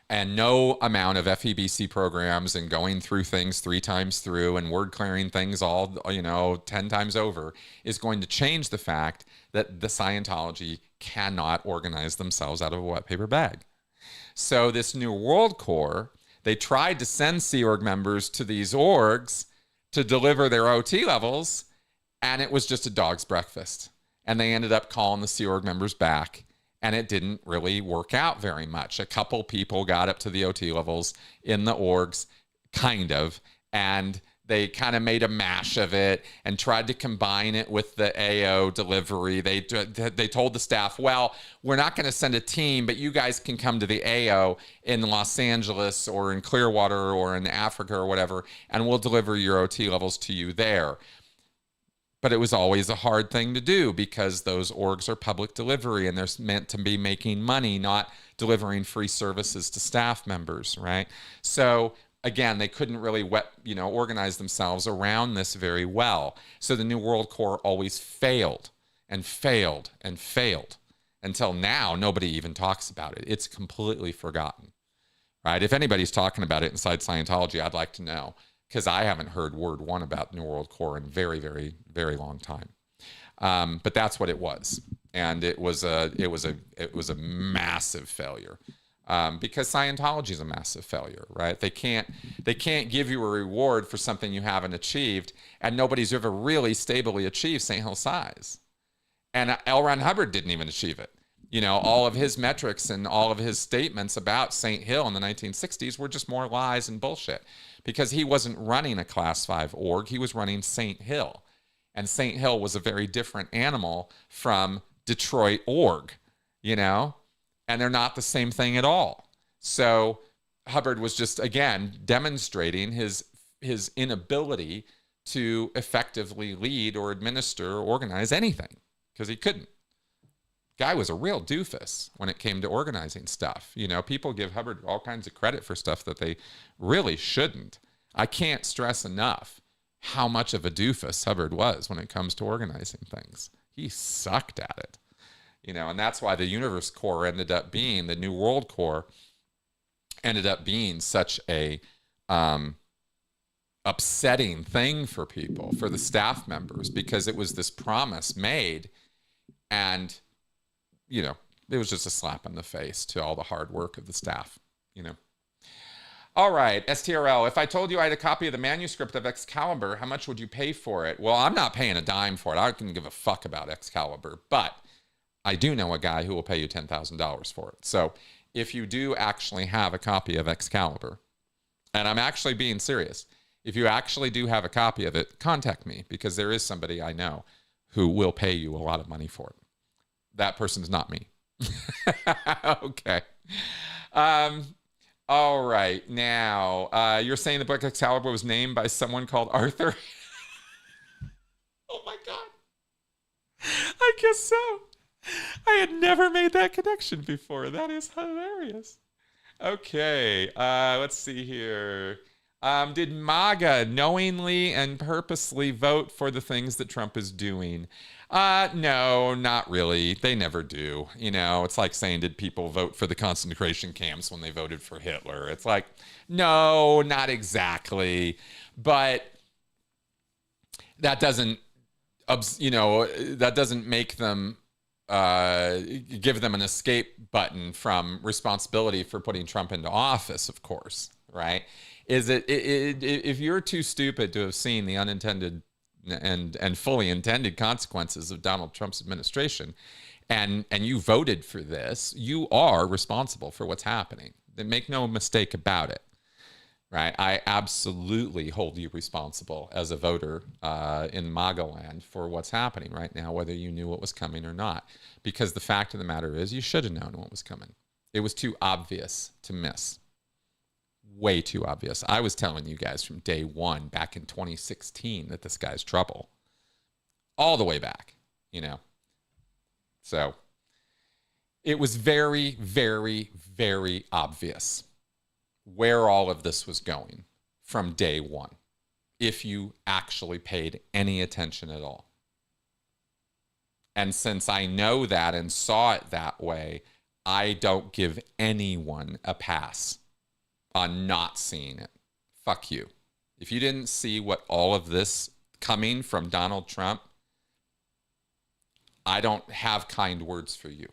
A: And no amount of FEBC programs and going through things 3 times through and word clearing things all, 10 times over is going to change the fact that the Scientology cannot organize themselves out of a wet paper bag. So this New World Corps, they tried to send Sea Org members to these orgs to deliver their OT levels, and it was just a dog's breakfast. And they ended up calling the Sea Org members back, and it didn't really work out very much. A couple people got up to the OT levels in the orgs, kind of, and they kind of made a mash of it and tried to combine it with the AO delivery. They told the staff, well, we're not going to send a team, but you guys can come to the AO in Los Angeles or in Clearwater or in Africa or whatever, and we'll deliver your OT levels to you there. But it was always a hard thing to do because those orgs are public delivery and they're meant to be making money, not delivering free services to staff members, right? So again, they couldn't really organize themselves around this very well. So the New World Corps always failed and failed and failed until now nobody even talks about it. It's completely forgotten, right? If anybody's talking about it inside Scientology, I'd like to know, because I haven't heard word one about New World Corps in very, very, very long time. But that's what it was, and it was a massive failure because Scientology is a massive failure, right? They can't give you a reward for something you haven't achieved, and nobody's ever really stably achieved St. Hill size. And L. Ron Hubbard didn't even achieve it. All of his metrics and all of his statements about St. Hill in the 1960s were just more lies and bullshit, because he wasn't running a Class 5 org. He was running St. Hill. And St. Hill was a very different animal from Detroit org, and they're not the same thing at all. So Hubbard was just, again, demonstrating his inability to effectively lead or administer or organize anything, because he couldn't. Guy was a real doofus when it came to organizing stuff. People give Hubbard all kinds of credit for stuff that they really shouldn't. I can't stress enough how much of a doofus Hubbard was when it comes to organizing things. He sucked at it, and that's why the Universe Corps ended up being, the New World Corps ended up being such a upsetting thing for people, for the staff members, because it was this promise made, and it was just a slap in the face to all the hard work of the staff, All right, STRL, if I told you I had a copy of the manuscript of Excalibur, how much would you pay for it? Well, I'm not paying a dime for it. I couldn't give a fuck about Excalibur, but I do know a guy who will pay you $10,000 for it. So if you do actually have a copy of Excalibur, and I'm actually being serious, if you actually do have a copy of it, contact me, because there is somebody I know who will pay you a lot of money for it. That person's not me. Okay. All right. Now, you're saying the book Excalibur was named by someone called Arthur? Oh my God. I guess so. I had never made that connection before. That is hilarious. Okay, let's see here. Did MAGA knowingly and purposely vote for the things that Trump is doing? No, not really. They never do. You know, it's like saying, did people vote for the concentration camps when they voted for Hitler? It's like, no, not exactly. But that doesn't, that doesn't make them give them an escape button from responsibility for putting Trump into office, of course, right? If you're too stupid to have seen the unintended and fully intended consequences of Donald Trump's administration, and you voted for this, you are responsible for what's happening. Make no mistake about it. Right, I absolutely hold you responsible as a voter in MAGA land for what's happening right now, whether you knew what was coming or not. Because the fact of the matter is, you should have known what was coming. It was too obvious to miss. Way too obvious. I was telling you guys from day one, back in 2016, that this guy's trouble. All the way back, you know. So it was very, very, very obvious where all of this was going from day one, if you actually paid any attention at all. And since I know that and saw it that way, I don't give anyone a pass on not seeing it. Fuck you. If you didn't see what all of this coming from Donald Trump, I don't have kind words for you.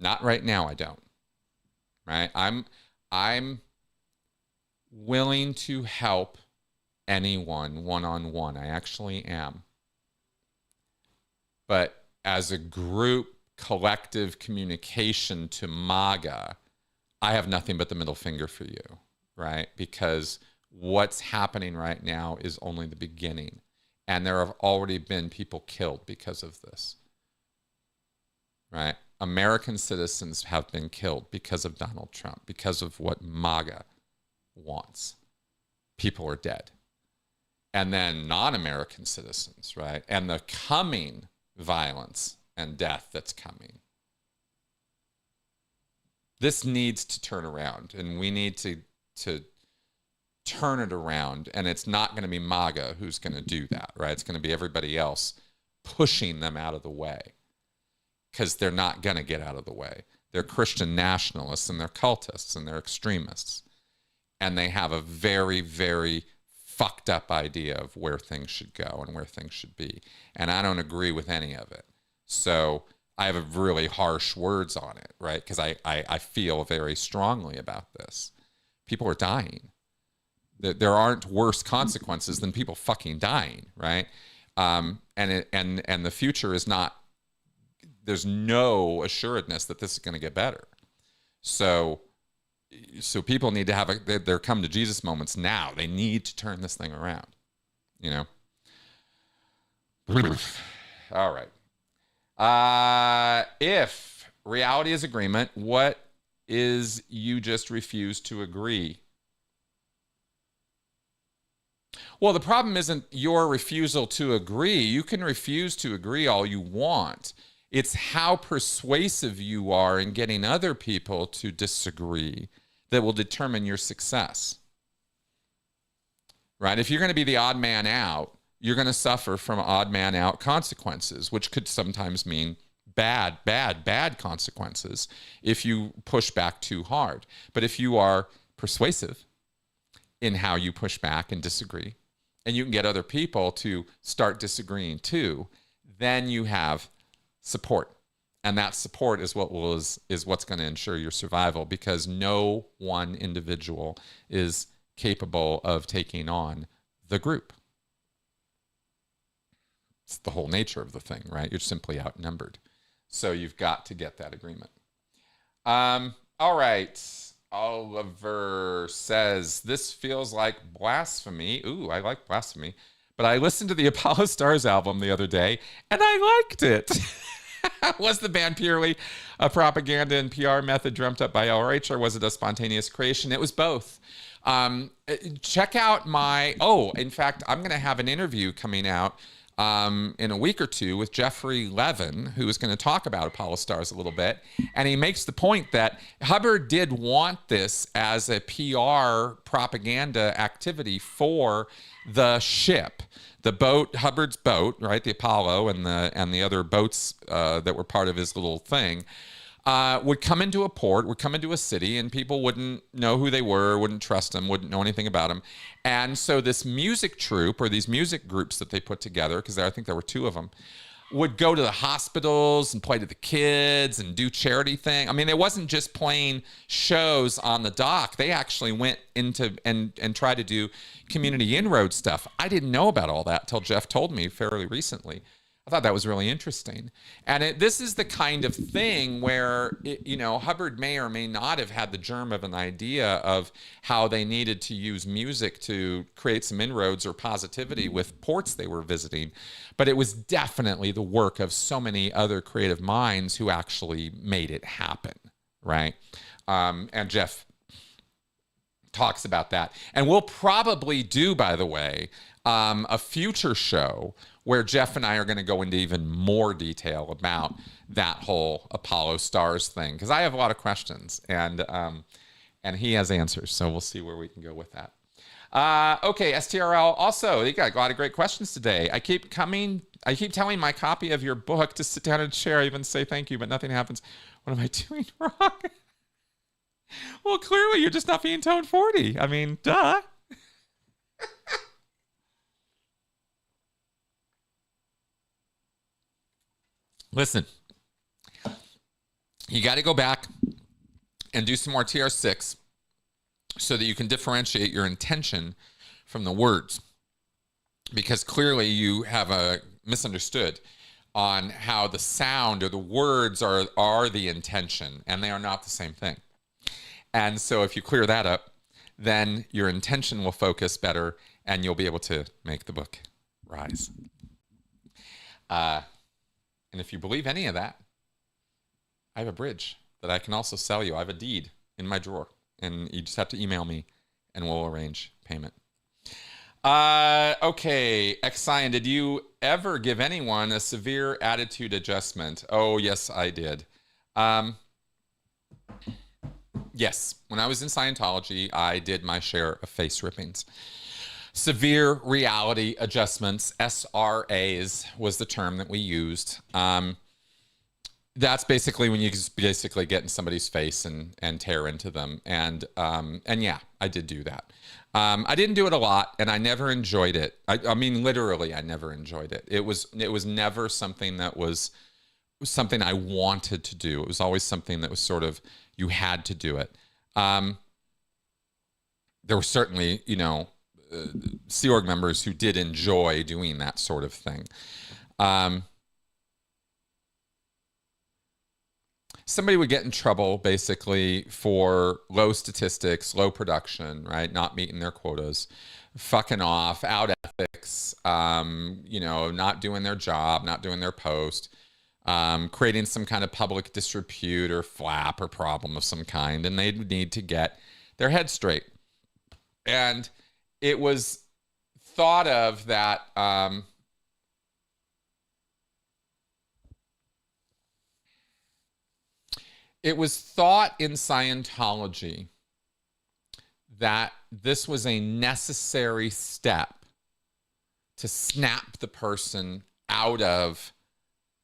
A: Not right now, I don't. Right? I'm willing to help anyone one-on-one. I actually am. But as a group, collective communication to MAGA, I have nothing but the middle finger for you, right? Because what's happening right now is only the beginning. And there have already been people killed because of this, right? American citizens have been killed because of Donald Trump, because of what MAGA wants. People are dead. And then non-American citizens, right? And the coming violence and death that's coming. This needs to turn around, and we need to turn it around. And it's not going to be MAGA who's going to do that, right? It's going to be everybody else pushing them out of the way, because they're not going to get out of the way. They're Christian nationalists, and they're cultists, and they're extremists. And they have a very, very fucked up idea of where things should go and where things should be. And I don't agree with any of it. So I have really harsh words on it, right? Because I feel very strongly about this. People are dying. There aren't worse consequences than people fucking dying, right? And the future is not, there's no assuredness that this is going to get better. So people need to have their come to Jesus moments now. They need to turn this thing around, you know? All right. If reality is agreement, what is you just refuse to agree? Well, the problem isn't your refusal to agree. You can refuse to agree all you want. It's how persuasive you are in getting other people to disagree that will determine your success. Right? If you're going to be the odd man out, you're going to suffer from odd man out consequences, which could sometimes mean bad consequences if you push back too hard. But if you are persuasive in how you push back and disagree, and you can get other people to start disagreeing too, then you have support. And that support is what's going to ensure your survival, because no one individual is capable of taking on the group. It's the whole nature of the thing, right? You're simply outnumbered. So you've got to get that agreement. All right. Oliver says, this feels like blasphemy. Ooh, I like blasphemy. But I listened to the Apollo Stars album the other day, and I liked it. Was the band purely a propaganda and PR method dreamt up by LRH, or was it a spontaneous creation? It was both. Check out in fact, I'm going to have an interview coming out in a week or two with Jeffrey Levine, who is going to talk about Apollo stars a little bit. And he makes the point that Hubbard did want this as a PR propaganda activity for the ship. The boat, Hubbard's boat, right, the Apollo and the other boats that were part of his little thing, would come into a port, would come into a city, and people wouldn't know who they were, wouldn't trust them, wouldn't know anything about them. And so this music troupe, or these music groups that they put together, because I think there were two of them, would go to the hospitals and play to the kids and do charity thing. I mean, it wasn't just playing shows on the dock. They actually went into and tried to do community inroad stuff. I didn't know about all that till Geoff told me fairly recently. I thought that was really interesting. And this is the kind of thing where, Hubbard may or may not have had the germ of an idea of how they needed to use music to create some inroads or positivity with ports they were visiting. But it was definitely the work of so many other creative minds who actually made it happen, right? And Geoff talks about that. And we'll probably do, by the way, a future show where Geoff and I are going to go into even more detail about that whole Apollo stars thing, because I have a lot of questions, and he has answers. So we'll see where we can go with that. Okay, STRL. Also, you got a lot of great questions today. I keep telling my copy of your book to sit down and share. I even say thank you, but nothing happens. What am I doing wrong? Well, clearly you're just not being tone 40. I mean, duh. Listen, you got to go back and do some more TR6 so that you can differentiate your intention from the words, because clearly you have misunderstood on how the sound or the words are the intention, and they are not the same thing. And so if you clear that up, then your intention will focus better and you'll be able to make the book rise. And if you believe any of that, I have a bridge that I can also sell you. I have a deed in my drawer, and you just have to email me and we'll arrange payment. Okay, X-Cyan, did you ever give anyone a severe attitude adjustment? Oh, yes, I did. Yes, when I was in Scientology, I did my share of face rippings. Severe reality adjustments, SRAs was the term that we used. That's basically when you just basically get in somebody's face and tear into them. And yeah, I did do that. I didn't do it a lot, and I never enjoyed it. I mean, literally, I never enjoyed it. It was never something that was something I wanted to do. It was always something that was sort of, you had to do it. There were certainly, Sea Org members who did enjoy doing that sort of thing. Somebody would get in trouble basically for low statistics, low production, right? Not meeting their quotas, fucking off, out ethics, not doing their job, not doing their post, creating some kind of public disrepute or flap or problem of some kind, and they'd need to get their head straight. And it was thought of that it was thought in Scientology that this was a necessary step to snap the person out of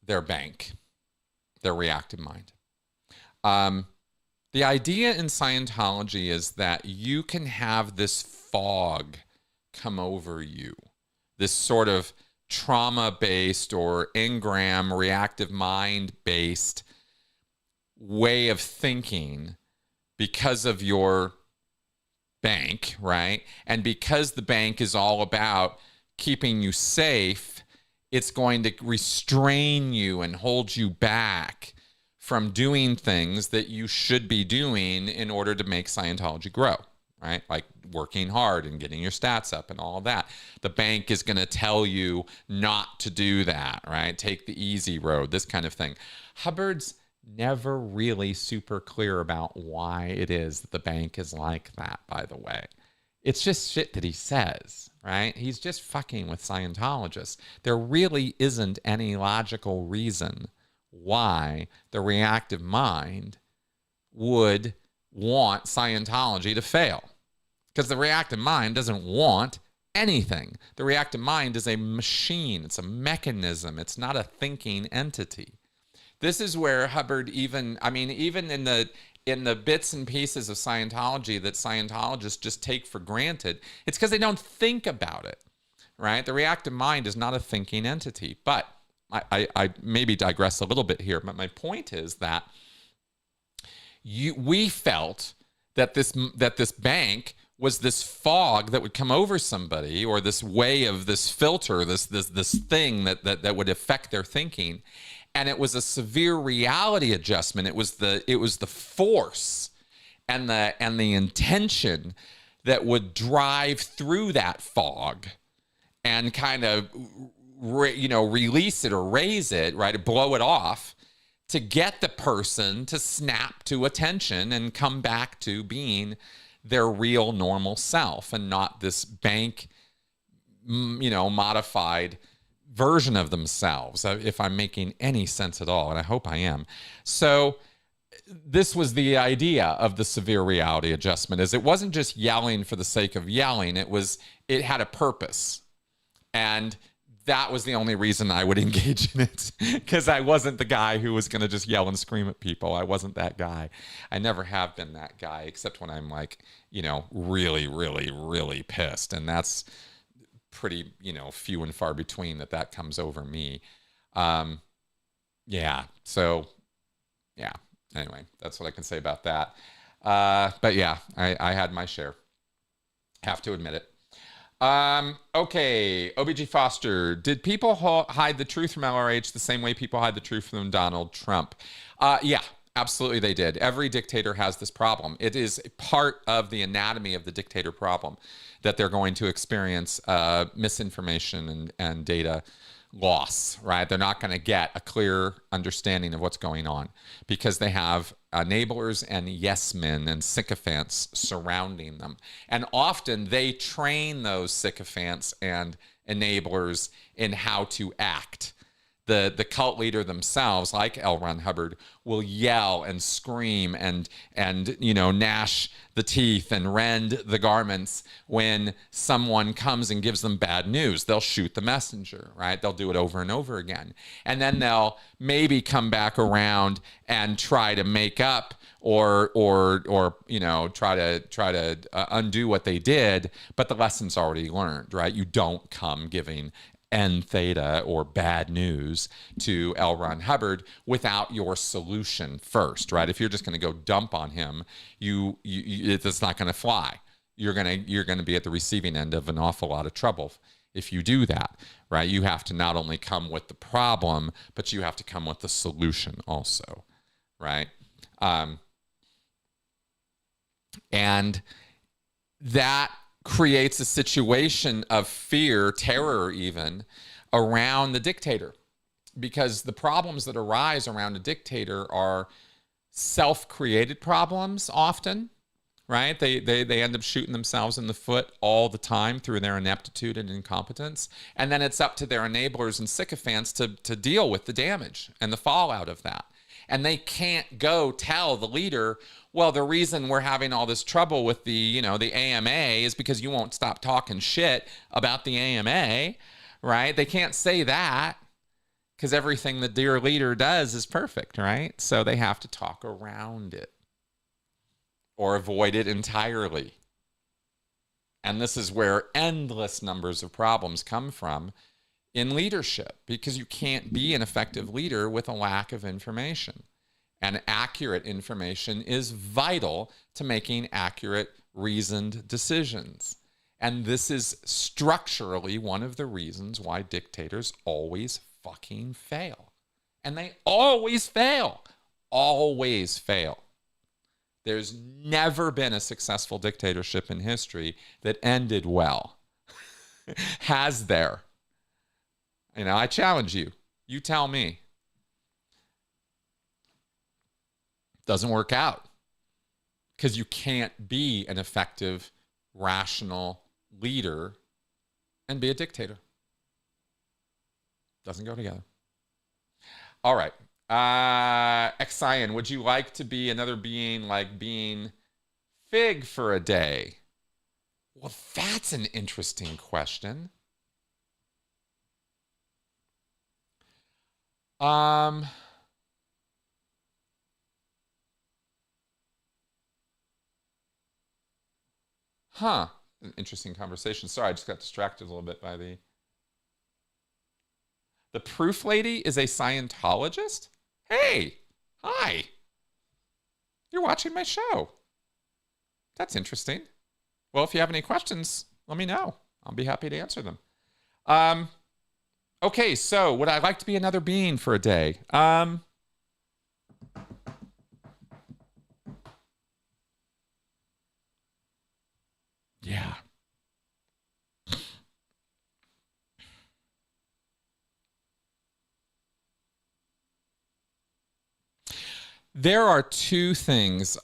A: their bank, their reactive mind. The idea in Scientology is that you can have this fog come over you, this sort of trauma-based or engram reactive mind-based way of thinking because of your bank, right? And because the bank is all about keeping you safe, it's going to restrain you and hold you back from doing things that you should be doing in order to make Scientology grow, right? Like working hard and getting your stats up and all of that. The bank is going to tell you not to do that, right? Take the easy road, this kind of thing. Hubbard's never really super clear about why it is that the bank is like that, by the way. It's just shit that he says, right? He's just fucking with Scientologists. There really isn't any logical reason why the reactive mind would want Scientology to fail. Because the reactive mind doesn't want anything. The reactive mind is a machine. It's a mechanism. It's not a thinking entity. This is where Hubbard even in the bits and pieces of Scientology that Scientologists just take for granted, it's because they don't think about it, right? The reactive mind is not a thinking entity. But I maybe digress a little bit here, but my point is that we felt that this bank was this fog that would come over somebody, or this way of this filter, this thing that would affect their thinking. And it was a severe reality adjustment. It was the force and the intention that would drive through that fog and kind of release it or raise it, right, blow it off, to get the person to snap to attention and come back to being their real normal self, and not this bank, modified version of themselves, if I'm making any sense at all, and I hope I am. So this was the idea of the severe reality adjustment, is it wasn't just yelling for the sake of yelling. It had a purpose. And that was the only reason I would engage in it, because I wasn't the guy who was going to just yell and scream at people. I wasn't that guy. I never have been that guy, except when I'm like, really, really, really pissed. And that's pretty, few and far between that comes over me. Yeah. So, yeah. Anyway, that's what I can say about that. But yeah, I had my share. Have to admit it. Okay, OBG Foster. Did people hide the truth from LRH the same way people hide the truth from Donald Trump? Yeah, absolutely they did. Every dictator has this problem. It is part of the anatomy of the dictator problem that they're going to experience misinformation and data loss, right? They're not going to get a clear understanding of what's going on because they have enablers and yes men and sycophants surrounding them. And often they train those sycophants and enablers in how to act. The cult leader themselves, like L. Ron Hubbard, will yell and scream and gnash the teeth and rend the garments when someone comes and gives them bad news. They'll shoot the messenger, right? They'll do it over and over again. And then they'll maybe come back around and try to make up or try to undo what they did, but the lesson's already learned, right? You don't come giving N theta or bad news to L. Ron Hubbard without your solution first, right? If you're just going to go dump on him, it's not going to fly. You're going to be at the receiving end of an awful lot of trouble if you do that, right? You have to not only come with the problem, but you have to come with the solution also, right? And that creates a situation of fear, terror even, around the dictator, because the problems that arise around a dictator are self-created problems often, right? They end up shooting themselves in the foot all the time through their ineptitude and incompetence, and then it's up to their enablers and sycophants to deal with the damage and the fallout of that. And they can't go tell the leader, well, the reason we're having all this trouble with the AMA is because you won't stop talking shit about the AMA, right? They can't say that because everything the dear leader does is perfect, right? So they have to talk around it or avoid it entirely. And this is where endless numbers of problems come from in leadership, because you can't be an effective leader with a lack of information. And accurate information is vital to making accurate, reasoned decisions. And this is structurally one of the reasons why dictators always fucking fail. And they always fail. Always fail. There's never been a successful dictatorship in history that ended well. Has there? I challenge you. You tell me. Doesn't work out because you can't be an effective rational leader and be a dictator. Doesn't go together. All right. Xion, would you like to be another being like being Fig for a day? Well, that's an interesting question. An interesting conversation. Sorry, I just got distracted a little bit by the proof lady is a Scientologist? Hey, hi. You're watching my show. That's interesting. Well, if you have any questions, let me know. I'll be happy to answer them. Okay, so would I like to be another being for a day? Yeah. There are two things,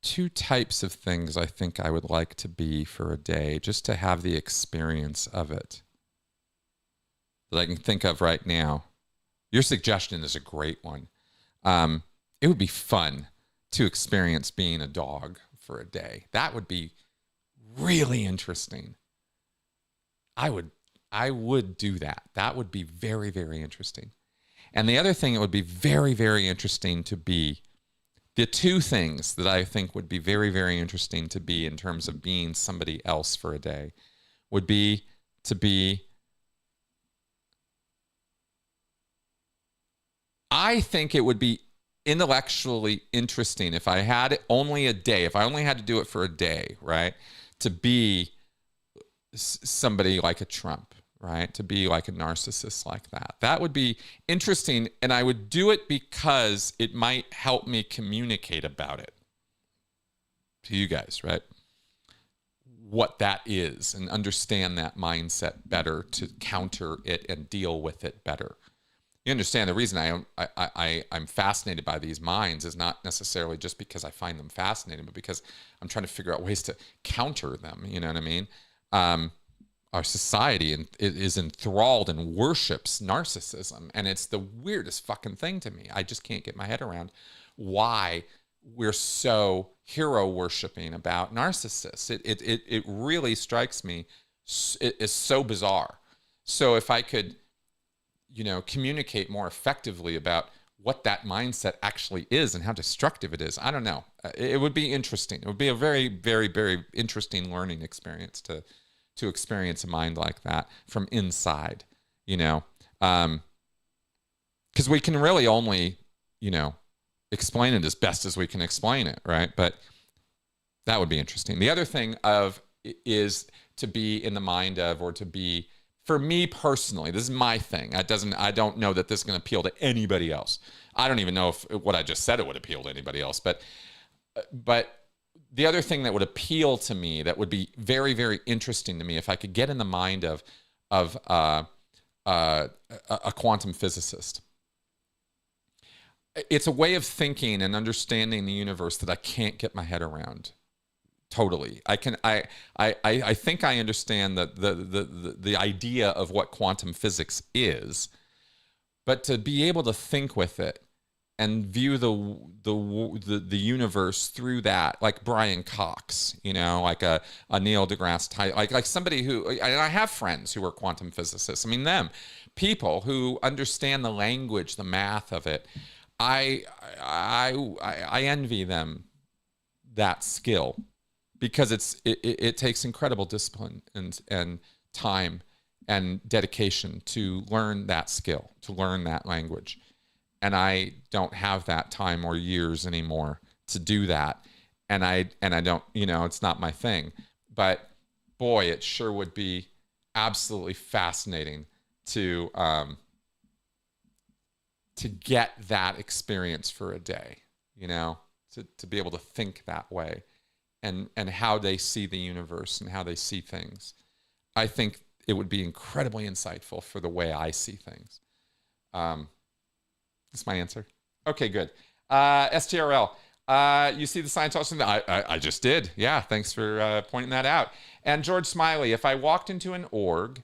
A: two types of things I think I would like to be for a day, just to have the experience of it, that I can think of right now. Your suggestion is a great one. It would be fun to experience being a dog for a day. That would be really interesting. I would do that. That would be very, very interesting. And the other thing that would be very, very interesting to be, the two things that I think would be very, very interesting to be in terms of being somebody else for a day would be to be, I think it would be intellectually interesting if I had only a day, if I only had to do it for a day, right? To be somebody like a Trump, right? To be like a narcissist like that. That would be interesting. And I would do it because it might help me communicate about it to you guys, right? What that is, and understand that mindset better to counter it and deal with it better. You understand the reason I'm fascinated by these minds is not necessarily just because I find them fascinating, but because I'm trying to figure out ways to counter them. You know what I mean? Our society is enthralled and worships narcissism, and it's the weirdest fucking thing to me. I just can't get my head around why we're so hero worshiping about narcissists. It really strikes me. It is so bizarre. So if I could, communicate more effectively about what that mindset actually is and how destructive it is, I don't know. It would be interesting. It would be a very, very, very interesting learning experience to experience a mind like that from inside, because we can really only, explain it as best as we can explain it, right? But that would be interesting. The other thing is to be in the mind of, or to be, for me personally, this is my thing. I don't know that this is going to appeal to anybody else. I don't even know if what I just said it would appeal to anybody else. But the other thing that would appeal to me, that would be very, very interesting to me, if I could get in the mind of a quantum physicist. It's a way of thinking and understanding the universe that I can't get my head around. Totally. I think I understand the idea of what quantum physics is, but to be able to think with it and view the universe through that, like Brian Cox, like a Neil deGrasse Tyson, like somebody who, and I have friends who are quantum physicists. I mean, people who understand the language, the math of it. I envy them that skill. Because it takes incredible discipline and time and dedication to learn that skill, to learn that language. And I don't have that time or years anymore to do that. And I don't, it's not my thing. But boy, it sure would be absolutely fascinating to get that experience for a day, to be able to think that way. And how they see the universe and how they see things. I think it would be incredibly insightful for the way I see things. That's my answer. Okay, good. STRL. You see the Scientology? I just did. Yeah, thanks for pointing that out. And George Smiley, if I walked into an org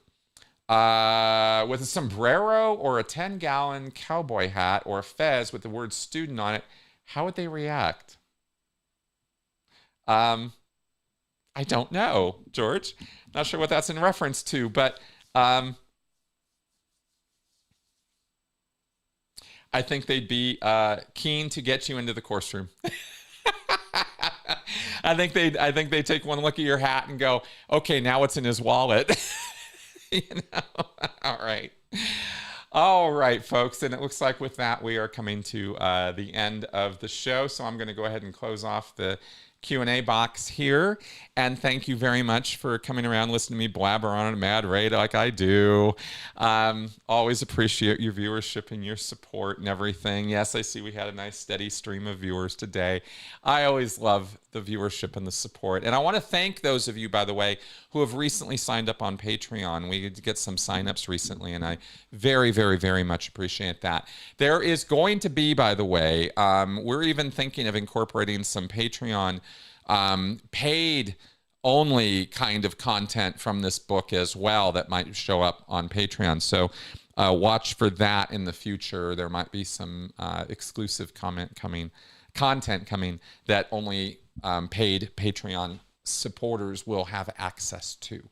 A: with a sombrero or a 10-gallon cowboy hat or a fez with the word student on it, how would they react? I don't know, George. Not sure what that's in reference to, but I think they'd be keen to get you into the course room. I think they'd take one look at your hat and go, okay, now what's in his wallet? You know? All right, folks. And it looks like with that, we are coming to the end of the show. So I'm going to go ahead and close off the Q&A box here. And thank you very much for coming around, listening to me blabber on at a mad rate like I do. Always appreciate your viewership and your support and everything. Yes, I see we had a nice steady stream of viewers today. I always love the viewership and the support. And I want to thank those of you, by the way, who have recently signed up on Patreon. We did get some signups recently, and I very, very, very much appreciate that. There is going to be, by the way, we're even thinking of incorporating some Patreon paid only kind of content from this book as well that might show up on Patreon. So watch for that in the future. There might be some exclusive content coming that only paid Patreon supporters will have access to.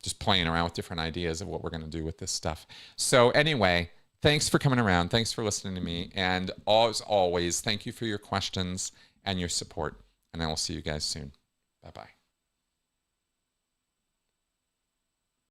A: Just playing around with different ideas of what we're going to do with this stuff. So anyway, thanks for coming around. Thanks for listening to me. And as always, thank you for your questions and your support. And I will see you guys soon. Bye-bye.